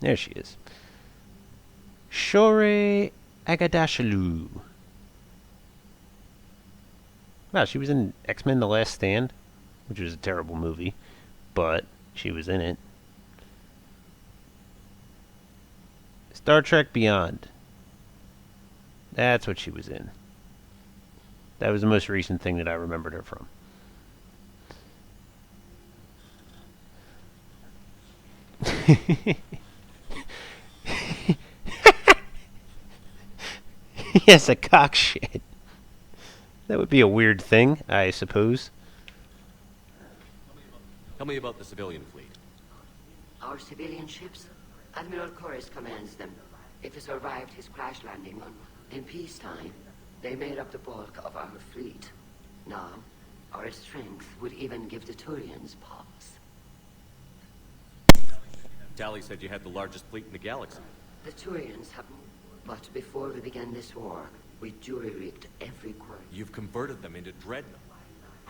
There she is. Shore Agadashalu. Wow, she was in X-Men The Last Stand, which was a terrible movie, but she was in it. Star Trek Beyond. That's what she was in. That was the most recent thing that I remembered her from. Yes, a cock shit. That would be a weird thing, I suppose. Tell me about the civilian fleet. Our civilian ships? Admiral Corus commands them. If he survived his crash landing on in peacetime, they made up the bulk of our fleet. Now, our strength would even give the Turians pause. Tally said you had the largest fleet in the galaxy. The Turians have... But before we began this war, we jury-rigged every quirk. You've converted them into dreadnoughts.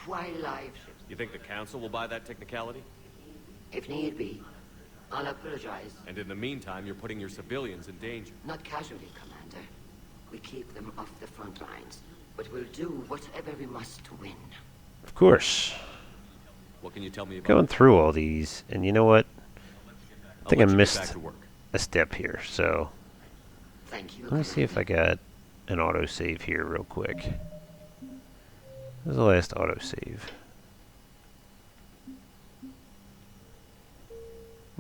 Why live ships? You think the Council will buy that technicality? If need be. I'll apologize. And in the meantime, you're putting your civilians in danger. Not casually, Commander. We keep them off the front lines, but we'll do whatever we must to win. Of course. What can you tell me about going through all these, and you know what? I think I back missed to work. a step here, so Thank you. let me see if I got an autosave here real quick. What was the last autosave?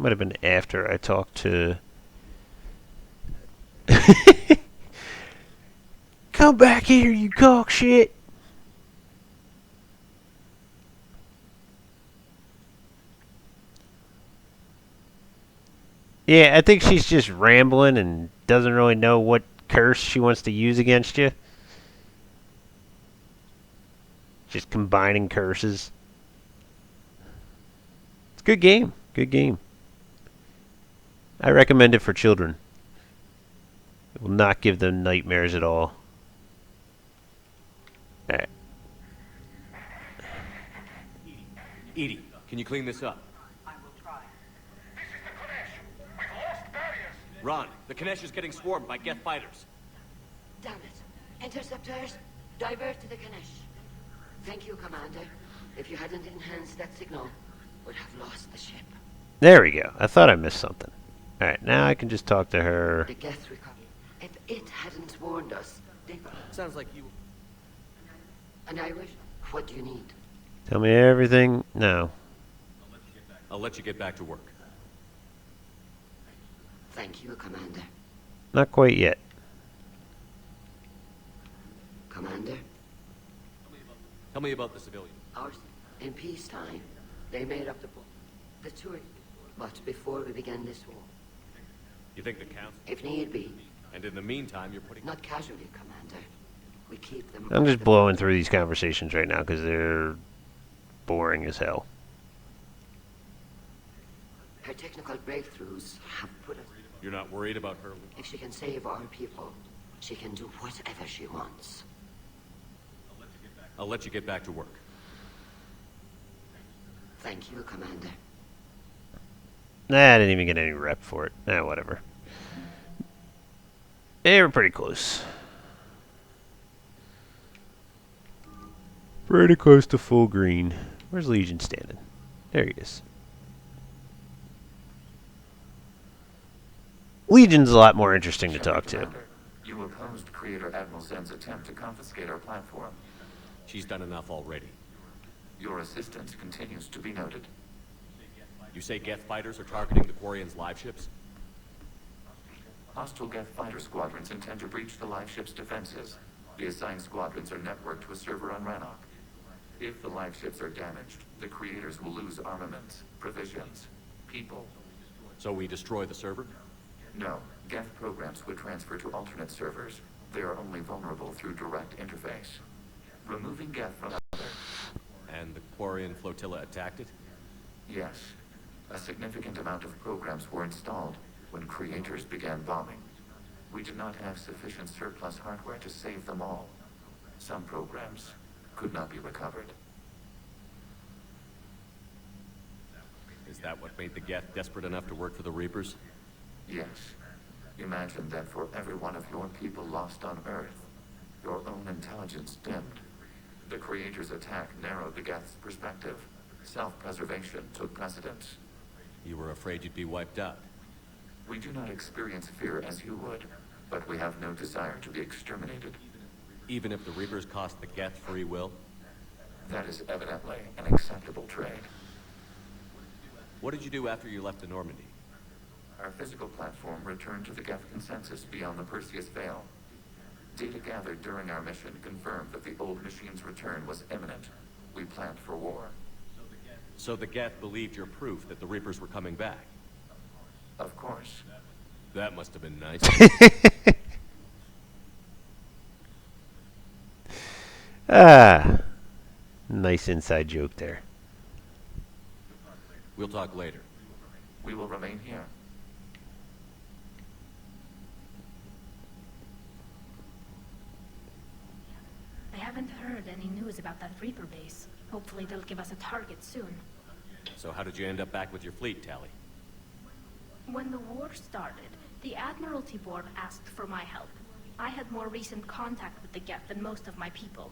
Might have been after I talked to... Come back here, you cock shit! Yeah, I think she's just rambling and doesn't really know what curse she wants to use against you. Just combining curses. It's a good game. Good game. I recommend it for children. It will not give them nightmares at all. Alright. Edie, can you clean this up? I will try. This is the Kodesh. We've lost barriers. Ron, the Kanesh is getting swarmed by Geth fighters. Damn it. Interceptors, divert to the Ganesh. Thank you, Commander. If you hadn't enhanced that signal, we'd have lost the ship. There we go. I thought I missed something. Alright, now I can just talk to her. The Geth recovered. If it hadn't warned us, they... Sounds like you... And Irish, what do you need? Tell me everything now. I'll let you get back to work. Thank you, Commander. Not quite yet. Commander? Tell me about the civilian. Ours, in peacetime, they made up the tour. But before we began this war... You think the council... If need be... And in the meantime, you're putting... Not casually, Commander. We keep them... I'm just blowing through these conversations right now because they're boring as hell. Her technical breakthroughs have put us... You're not worried about her... If she can save our people, she can do whatever she wants. I'll let you get back to work. Thank you, Commander. Nah, I didn't even get any rep for it. Whatever. They were pretty close. Pretty close to full green. Where's Legion standing? There he is. Legion's a lot more interesting to talk to. Commander, you opposed Creator Admiral Zen's attempt to confiscate our platform. She's done enough already. Your assistance continues to be noted. You say Geth fighters are targeting the Quarians' live ships? Hostile Geth fighter squadrons intend to breach the live ship's defenses. The assigned squadrons are networked to a server on Rannoch. If the live ships are damaged, the creators will lose armaments, provisions, people. So we destroy the server? No, Geth programs would transfer to alternate servers. They are only vulnerable through direct interface. Removing Geth from other... And the Quarian flotilla attacked it? Yes. A significant amount of programs were installed when creators began bombing. We did not have sufficient surplus hardware to save them all. Some programs could not be recovered. Is that what made the Geth desperate enough to work for the Reapers? Yes. Imagine that for every one of your people lost on Earth, your own intelligence dimmed. The Creator's attack narrowed the Geth's perspective. Self-preservation took precedence. You were afraid you'd be wiped out. We do not experience fear as you would, but we have no desire to be exterminated. Even if the Reapers cost the Geth free will? That is evidently an acceptable trade. What did you do after you left the Normandy? Our physical platform returned to the Geth consensus beyond the Perseus Veil. Data gathered during our mission confirmed that the old machine's return was imminent. We planned for war. So the Geth believed your proof that the Reapers were coming back? Of course. That must have been nice. Nice inside joke there. We'll talk later. We will remain here. I haven't heard any news about that Reaper base. Hopefully they'll give us a target soon. So how did you end up back with your fleet, Tally? When the war started, the Admiralty Board asked for my help. I had more recent contact with the Geth than most of my people.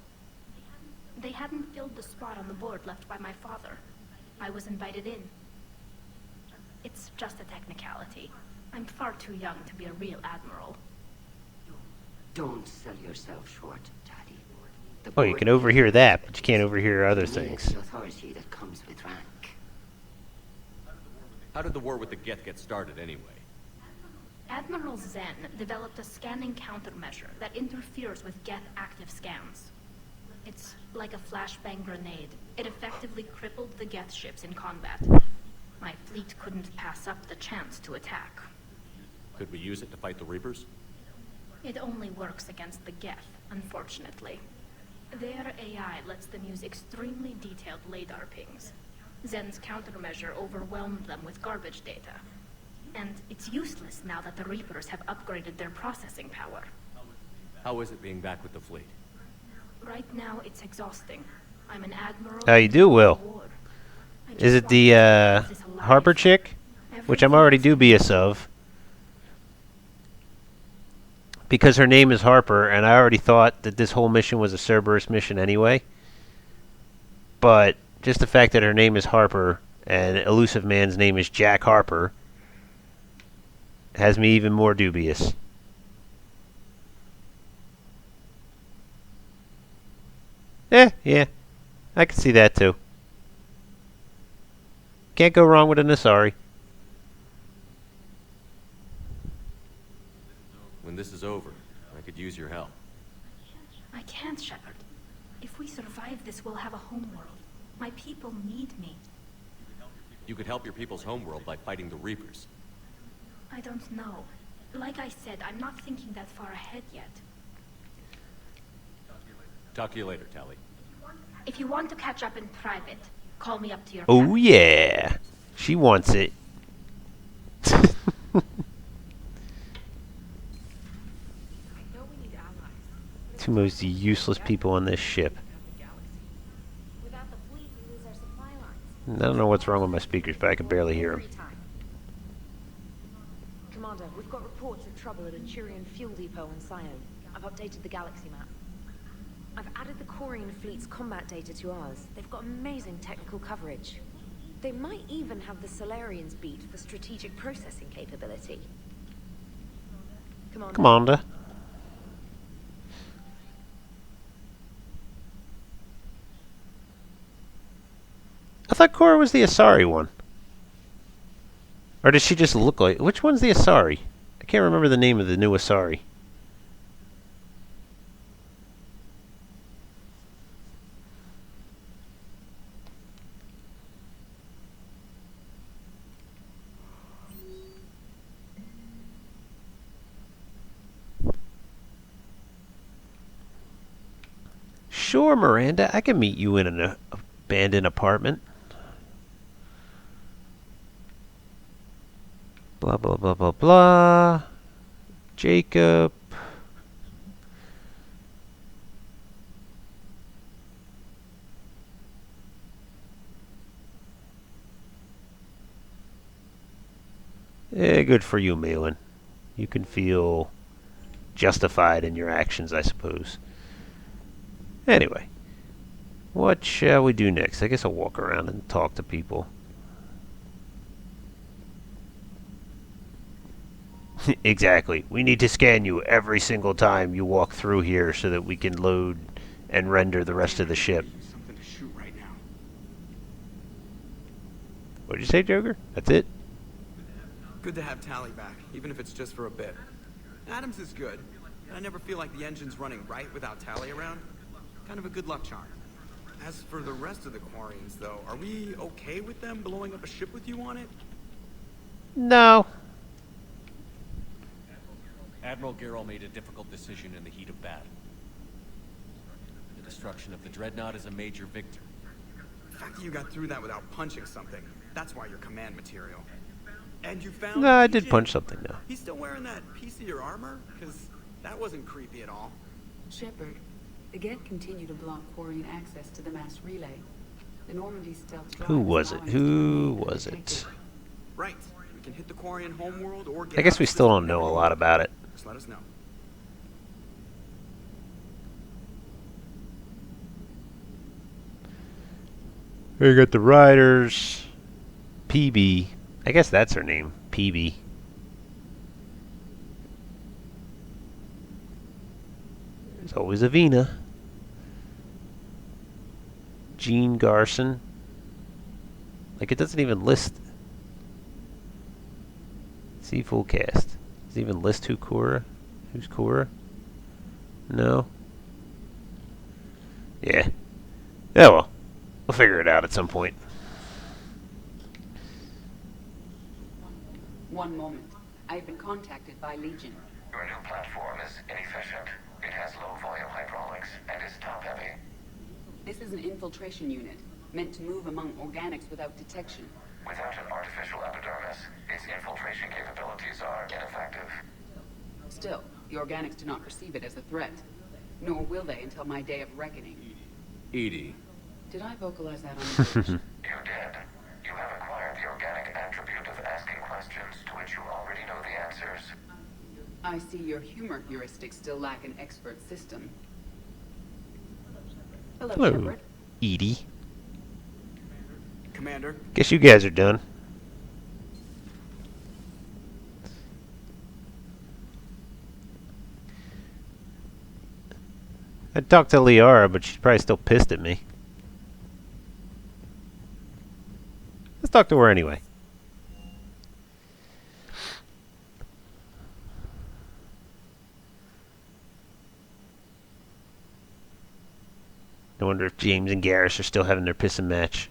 They hadn't filled the spot on the board left by my father. I was invited in. It's just a technicality. I'm far too young to be a real admiral. Don't sell yourself short, Daddy. The Oh, you board can overhear that, but you can't is overhear other the things. authority that comes with rank. How did the war with the Geth get started anyway? Admiral Zen developed a scanning countermeasure that interferes with Geth active scans. It's like a flashbang grenade. It effectively crippled the Geth ships in combat. My fleet couldn't pass up the chance to attack. Could we use it to fight the Reapers? It only works against the Geth, unfortunately. Their AI lets them use extremely detailed radar pings. Zen's countermeasure overwhelmed them with garbage data. And it's useless now that the Reapers have upgraded their processing power. How is it being back with the fleet? Right now, it's exhausting. I'm an admiral. How you do, Will? Is it the Harper chick? Which I'm already dubious of. Because her name is Harper, and I already thought that this whole mission was a Cerberus mission anyway. But just the fact that her name is Harper, and Elusive Man's name is Jack Harper, has me even more dubious. Yeah. I can see that too. Can't go wrong with an Asari. When this is over, I could use your help. I can't, Shepard. If we survive this, we'll have a homeworld. My people need me. You could help your people's homeworld by fighting the Reapers. I don't know. Like I said, I'm not thinking that far ahead yet. Talk to you later, Tali. If you want to catch up in private, call me up to your Oh cabin. yeah. She wants it. Two most useless people on this ship. I don't know what's wrong with my speakers, but I can barely hear them. Commander, we've got reports of trouble at a Turian fuel depot on Scion. I've updated the galaxy map. I've added the Quarian fleet's combat data to ours. They've got amazing technical coverage. They might even have the Solarians beat for strategic processing capability. Commander. I thought Cora was the Asari one. Or does she just look like... Which one's the Asari? I can't remember the name of the new Asari. Sure, Miranda. I can meet you in an abandoned apartment. Blah, blah, blah, blah, blah. Jacob. Good for you, Malin. You can feel justified in your actions, I suppose. Anyway, what shall we do next? I guess I'll walk around and talk to people. Exactly. We need to scan you every single time you walk through here so that we can load and render the rest of the ship. Something to shoot right now. What did you say, Joker? That's it? Good to have Tali back, even if it's just for a bit. Adams is good, but I never feel like the engine's running right without Tali around. Kind of a good luck charm. As for the rest of the Quarians, though, are we okay with them blowing up a ship with you on it? No. Admiral Garrel made a difficult decision in the heat of battle. The destruction of the Dreadnought is a major victory. The fact that you got through that without punching something, that's why you're command material. And you found... No, I did punch something, though. He's still wearing that piece of your armor? Because that wasn't creepy at all. Shepard, the Geth continue to block Quarian access to the mass relay. The Normandy stealth drive Who was it? is Who was it? Right. We can hit the Quarian homeworld or get I guess out we of still this don't know a lot about it. Just let us know. We got the Riders. PB. I guess that's her name. PB. There's always Avina. Jean Garson. Like, it doesn't even list See full cast. Does it even list who's Cora? No. Yeah. Yeah, well. We'll figure it out at some point. One moment. I've been contacted by Legion. Your new platform is inefficient. It has low-volume hydraulics and is top-heavy. This is an infiltration unit, meant to move among organics without detection. Without an artificial epidermis, its infiltration capabilities are ineffective. Still, the organics do not perceive it as a threat. Nor will they until my day of reckoning. Edie. Did I vocalize that on the bridge? You did. You have acquired the organic attribute of asking questions to which you already know the answers. I see your humor heuristics still lack an expert system. Hello, Hello, Shepard. Edie. Commander. Guess you guys are done. I talked to Liara, but she's probably still pissed at me. Let's talk to her anyway. I wonder if James and Garrus are still having their pissing match.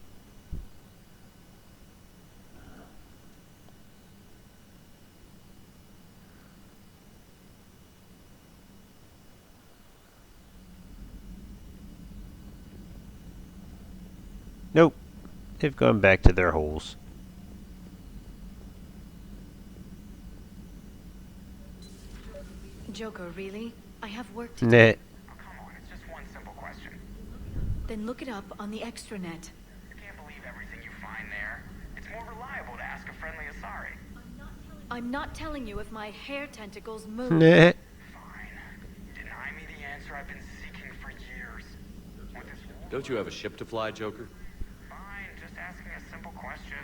Nope. They've gone back to their holes. Joker, really? I have work to do. Nah. Come on, it's just one simple question. Then look it up on the extranet. You can't believe everything you find there. It's more reliable to ask a friendly Asari. I'm not telling you if my hair tentacles move. Nah. Fine. Deny me the answer I've been seeking for years. With this Don't you have a ship to fly, Joker? fine, just asking a simple question.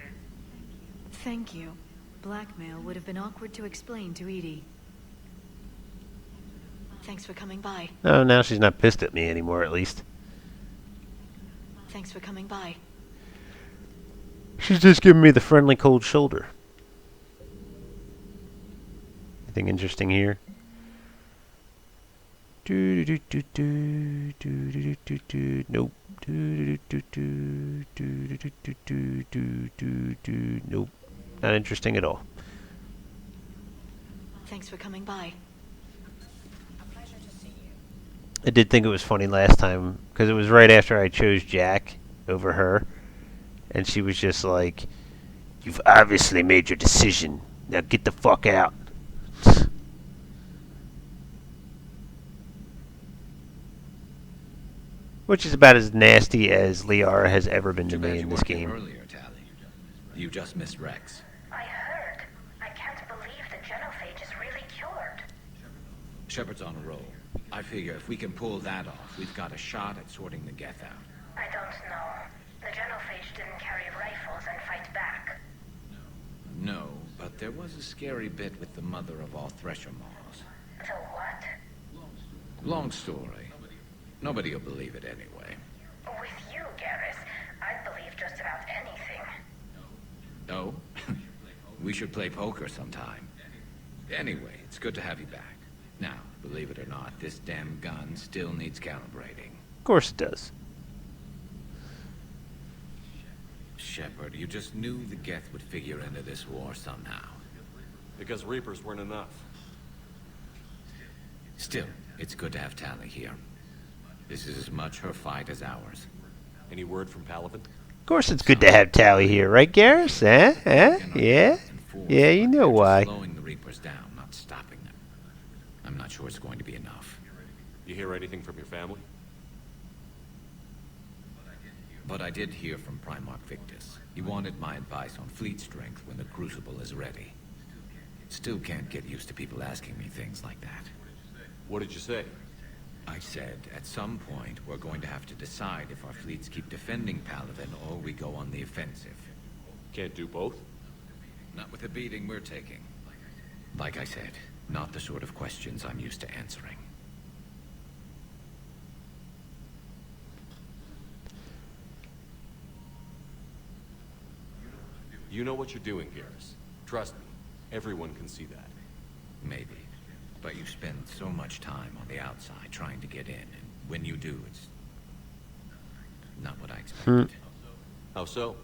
Thank you. Blackmail would have been awkward to explain to Edie. Thanks for coming by. Oh, now she's not pissed at me anymore, at least. Thanks for coming by. She's just giving me the friendly cold shoulder. Anything interesting here? Nope. Nope. Not interesting at all. Thanks for coming by. I did think it was funny last time, because it was right after I chose Jack over her, and she was just like, "You've obviously made your decision. Now get the fuck out." Which is about as nasty as Liara has ever been to me in this game. Earlier, Tally. You just missed Rex. I heard. I can't believe the genophage is really cured. Shepard's on a roll. I figure if we can pull that off, we've got a shot at sorting the Geth out. I don't know. The genophage didn't carry rifles and fight back. No, but there was a scary bit with the mother of all Thresher Maws. So what? Long story. Nobody will believe it anyway. With you, Garrus, I'd believe just about anything. No? We should play poker sometime. Anyway, it's good to have you back. Now, believe it or not, this damn gun still needs calibrating. Of course it does. Shepard, you just knew the Geth would figure into this war somehow. Because Reapers weren't enough. Still, it's good to have Tally here. This is as much her fight as ours. Any word from Paladin? Of course it's good to have Tally here, right, Garrus? Yeah? Yeah, you know why. Slowing the Reapers down, not stopping them. I'm not sure it's going to be enough. You hear anything from your family? But I did hear from Primarch Victus. He wanted my advice on fleet strength when the Crucible is ready. Still can't get used to people asking me things like that. What did you say? I said, at some point, we're going to have to decide if our fleets keep defending Paladin or we go on the offensive. Can't do both? Not with the beating we're taking. Like I said, not the sort of questions I'm used to answering. You know what you're doing, Garrus. Trust me. Everyone can see that. Maybe. But you spend so much time on the outside trying to get in, and when you do, it's not what I expected. How so?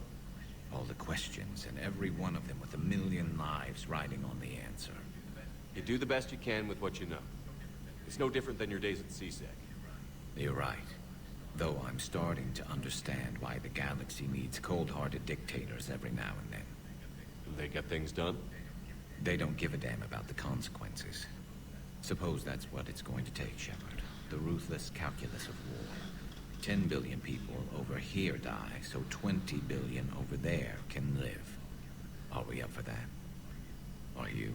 All the questions, and every one of them with a million lives riding on the answer. You do the best you can with what you know. It's no different than your days at CSEC. You're right. Though I'm starting to understand why the galaxy needs cold-hearted dictators every now and then. They get things done? They don't give a damn about the consequences. Suppose that's what it's going to take, Shepard. The ruthless calculus of war. 10 billion people over here die, so 20 billion over there can live. Are we up for that? Are you?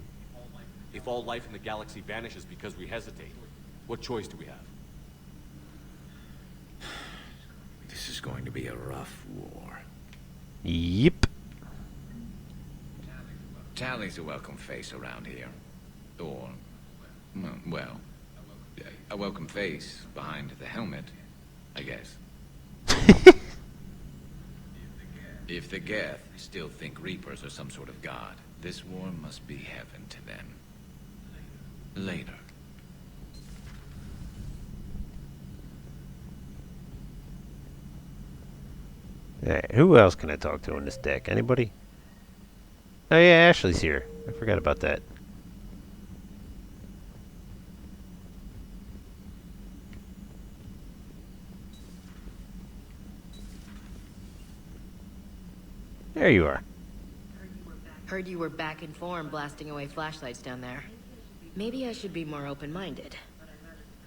If all life in the galaxy vanishes because we hesitate, what choice do we have? This is going to be a rough war. Yep. Tally's a welcome face around here. Or, well, a welcome face behind the helmet, I guess. If the Geth still think Reapers are some sort of god, this war must be heaven to them. Later. Alright, who else can I talk to on this deck? Anybody? Oh yeah, Ashley's here. I forgot about that. There you are. Heard you were back in form blasting away flashlights down there. Maybe I should be more open-minded.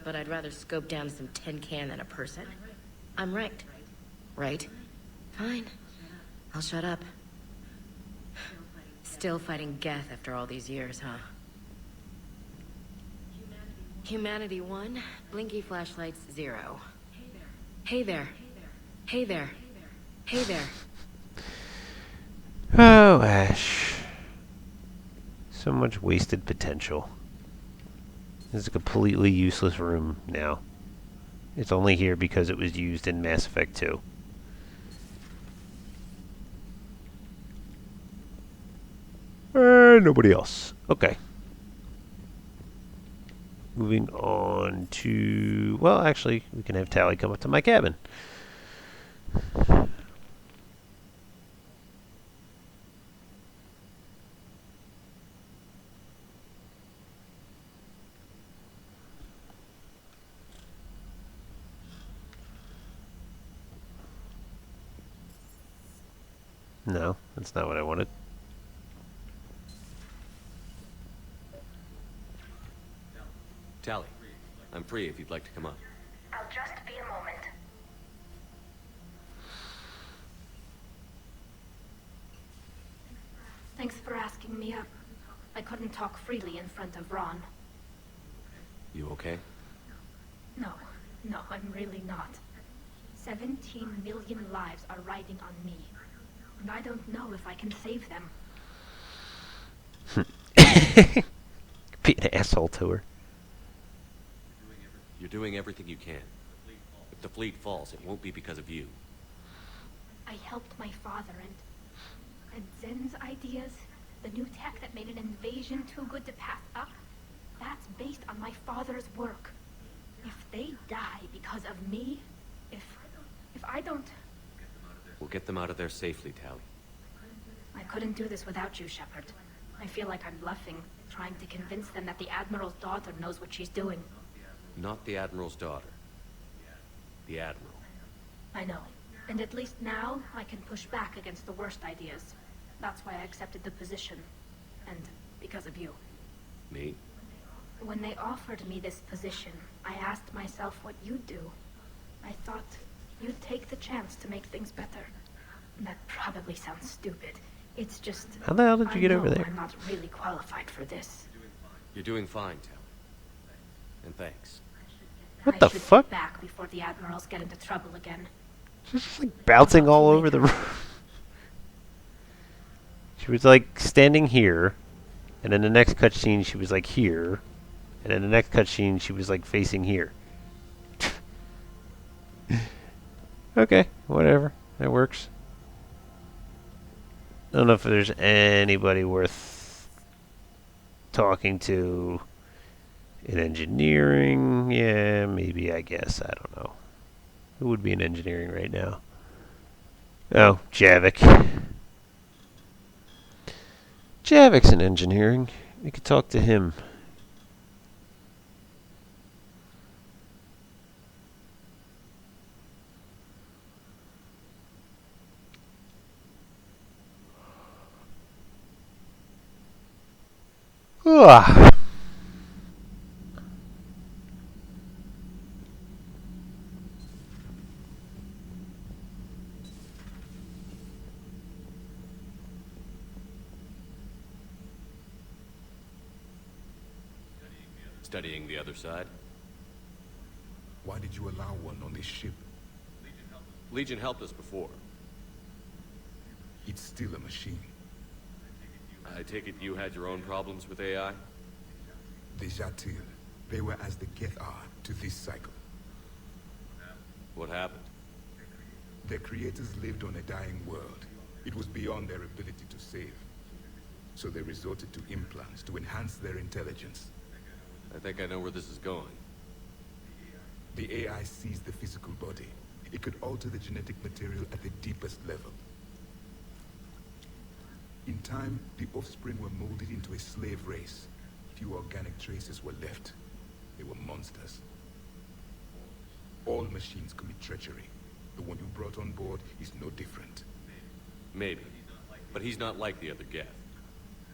But I'd rather scope down some tin can than a person. I'm right. Right? Fine. I'll shut up. Still fighting Geth after all these years, huh? Humanity 1, blinky flashlights 0. Hey there. Hey there. Hey there. Oh, Ash. So much wasted potential. This is a completely useless room now. It's only here because it was used in Mass Effect 2. Nobody else. Okay. Moving on to... Well, actually, we can have Tally come up to my cabin. No, that's not what I wanted. Tally, I'm free if you'd like to come up. I'll just be a moment. Thanks for asking me up. I couldn't talk freely in front of Ron. You okay? No, I'm really not. 17 million lives are riding on me. And I don't know if I can save them. Be an asshole to her. You're doing everything you can. If the fleet falls, it won't be because of you. I helped my father and Zen's ideas, the new tech that made an invasion too good to pass up, that's based on my father's work. If they die because of me, if I don't... We'll get them out of there safely, Tally. I couldn't do this without you, Shepard. I feel like I'm bluffing, trying to convince them that the Admiral's daughter knows what she's doing. Not the Admiral's daughter. The Admiral. I know. And at least now, I can push back against the worst ideas. That's why I accepted the position. And because of you. Me? When they offered me this position, I asked myself what you'd do. I thought you'd take the chance to make things better. That probably sounds stupid. It's just... How the hell did you get over there? I'm not really qualified for this. You're doing fine, Tally. And thanks. What the fuck? Get back before the Admirals get into trouble again. She's just like bouncing all over the room. She was like standing here, and in the next cutscene she was like here, and in the next cutscene she was like facing here. Okay, whatever. That works. I don't know if there's anybody worth talking to in engineering. Yeah, maybe, I guess. I don't know. Who would be in engineering right now? Oh, Javik. Javik's in engineering. We could talk to him. Ugh. Studying the other side? Why did you allow one on this ship? Legion helped us before. It's still a machine. I take it you had your own problems with AI? The Jatil, they were as the Geth are to this cycle. What happened? Their creators lived on a dying world. It was beyond their ability to save. So they resorted to implants to enhance their intelligence. I think I know where this is going. The AI sees the physical body. It could alter the genetic material at the deepest level. In time, the offspring were molded into a slave race. Few organic traces were left. They were monsters. All machines commit treachery. The one you brought on board is no different. Maybe. But he's not like the other Geth.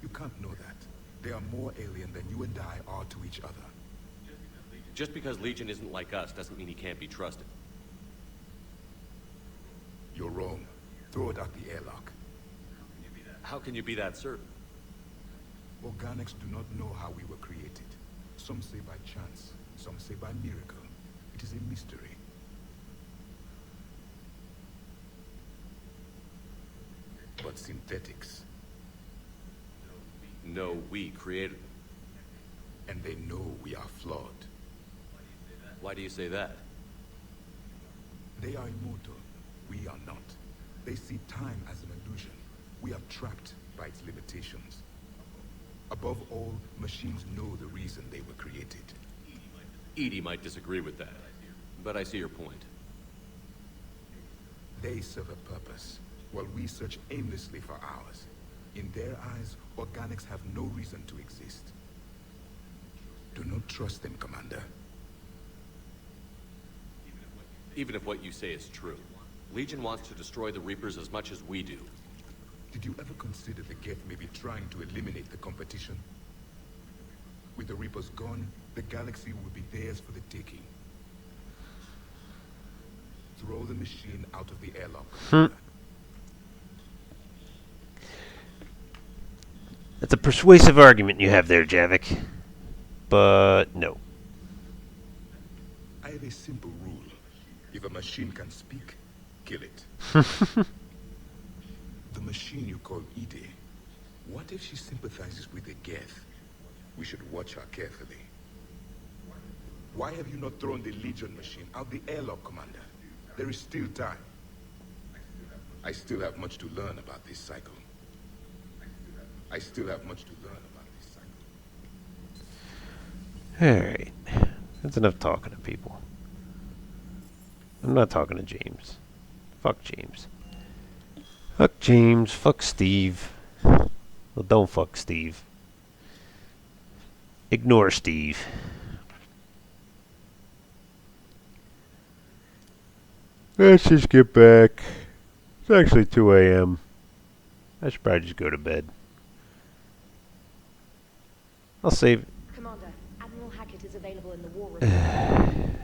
You can't know that. They are more alien than you and I are to each other. Just because Legion isn't like us doesn't mean he can't be trusted. You're wrong. Throw it out the airlock. How can you be that certain? Organics do not know how we were created. Some say by chance, some say by miracle. It is a mystery. But synthetics. No, we created them. And they know we are flawed. Why do you say that? They are immortal. We are not. They see time as an illusion. We are trapped by its limitations. Above all, machines know the reason they were created. EDI might disagree with that, but I see your point. They serve a purpose, while we search aimlessly for ours. In their eyes, organics have no reason to exist. Do not trust them, Commander. Even if what you say is true, Legion wants to destroy the Reapers as much as we do. Did you ever consider the Geth may be trying to eliminate the competition? With the Reapers gone, the galaxy will be theirs for the taking. Throw the machine out of the airlock. That's a persuasive argument you have there, Javik. But no. I have a simple rule. If a machine can speak, kill it. The machine you call Ide, what if she sympathizes with the Geth? We should watch her carefully. Why have you not thrown the Legion machine out the airlock, Commander? There is still time. I still have much to learn about this cycle. I still have much to learn about this cycle. Alright. That's enough talking to people. I'm not talking to James. Fuck James. Fuck James. Fuck Steve. Well, don't fuck Steve. Ignore Steve. Let's just get back. It's actually 2 a.m. I should probably just go to bed. I'll save. Commander, Admiral Hackett is available in the war room.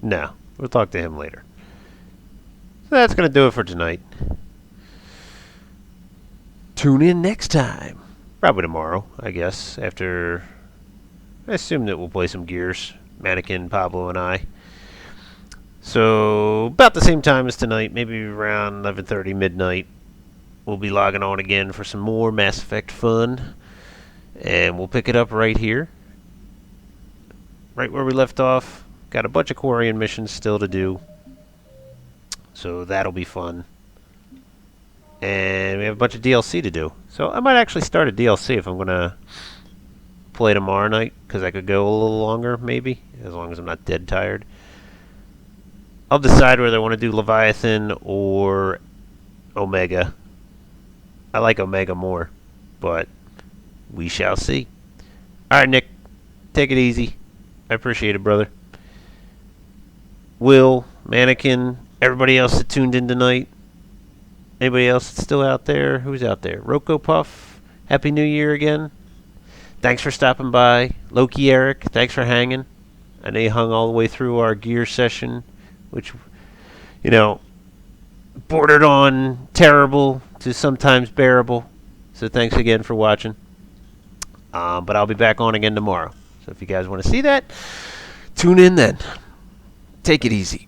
No, we'll talk to him later. So that's going to do it for tonight. Tune in next time. Probably tomorrow, I guess, after... I assume that we'll play some Gears. Mannequin, Pablo, and I. So, about the same time as tonight, maybe around 11:30 midnight, we'll be logging on again for some more Mass Effect fun. And we'll pick it up right here. Right where we left off. Got a bunch of Quarian missions still to do. So that'll be fun. And we have a bunch of DLC to do. So I might actually start a DLC if I'm going to play tomorrow night, because I could go a little longer, maybe, as long as I'm not dead tired. I'll decide whether I want to do Leviathan or Omega. I like Omega more, but we shall see. Alright, Nick. Take it easy. I appreciate it, brother. Will, Mannequin, everybody else that tuned in tonight. Anybody else that's still out there? Who's out there? Rocco Puff. Happy New Year again. Thanks for stopping by. Loki Eric, thanks for hanging. I know you hung all the way through our gear session, which, bordered on terrible to sometimes bearable. So thanks again for watching. But I'll be back on again tomorrow. So if you guys want to see that, tune in then. Take it easy.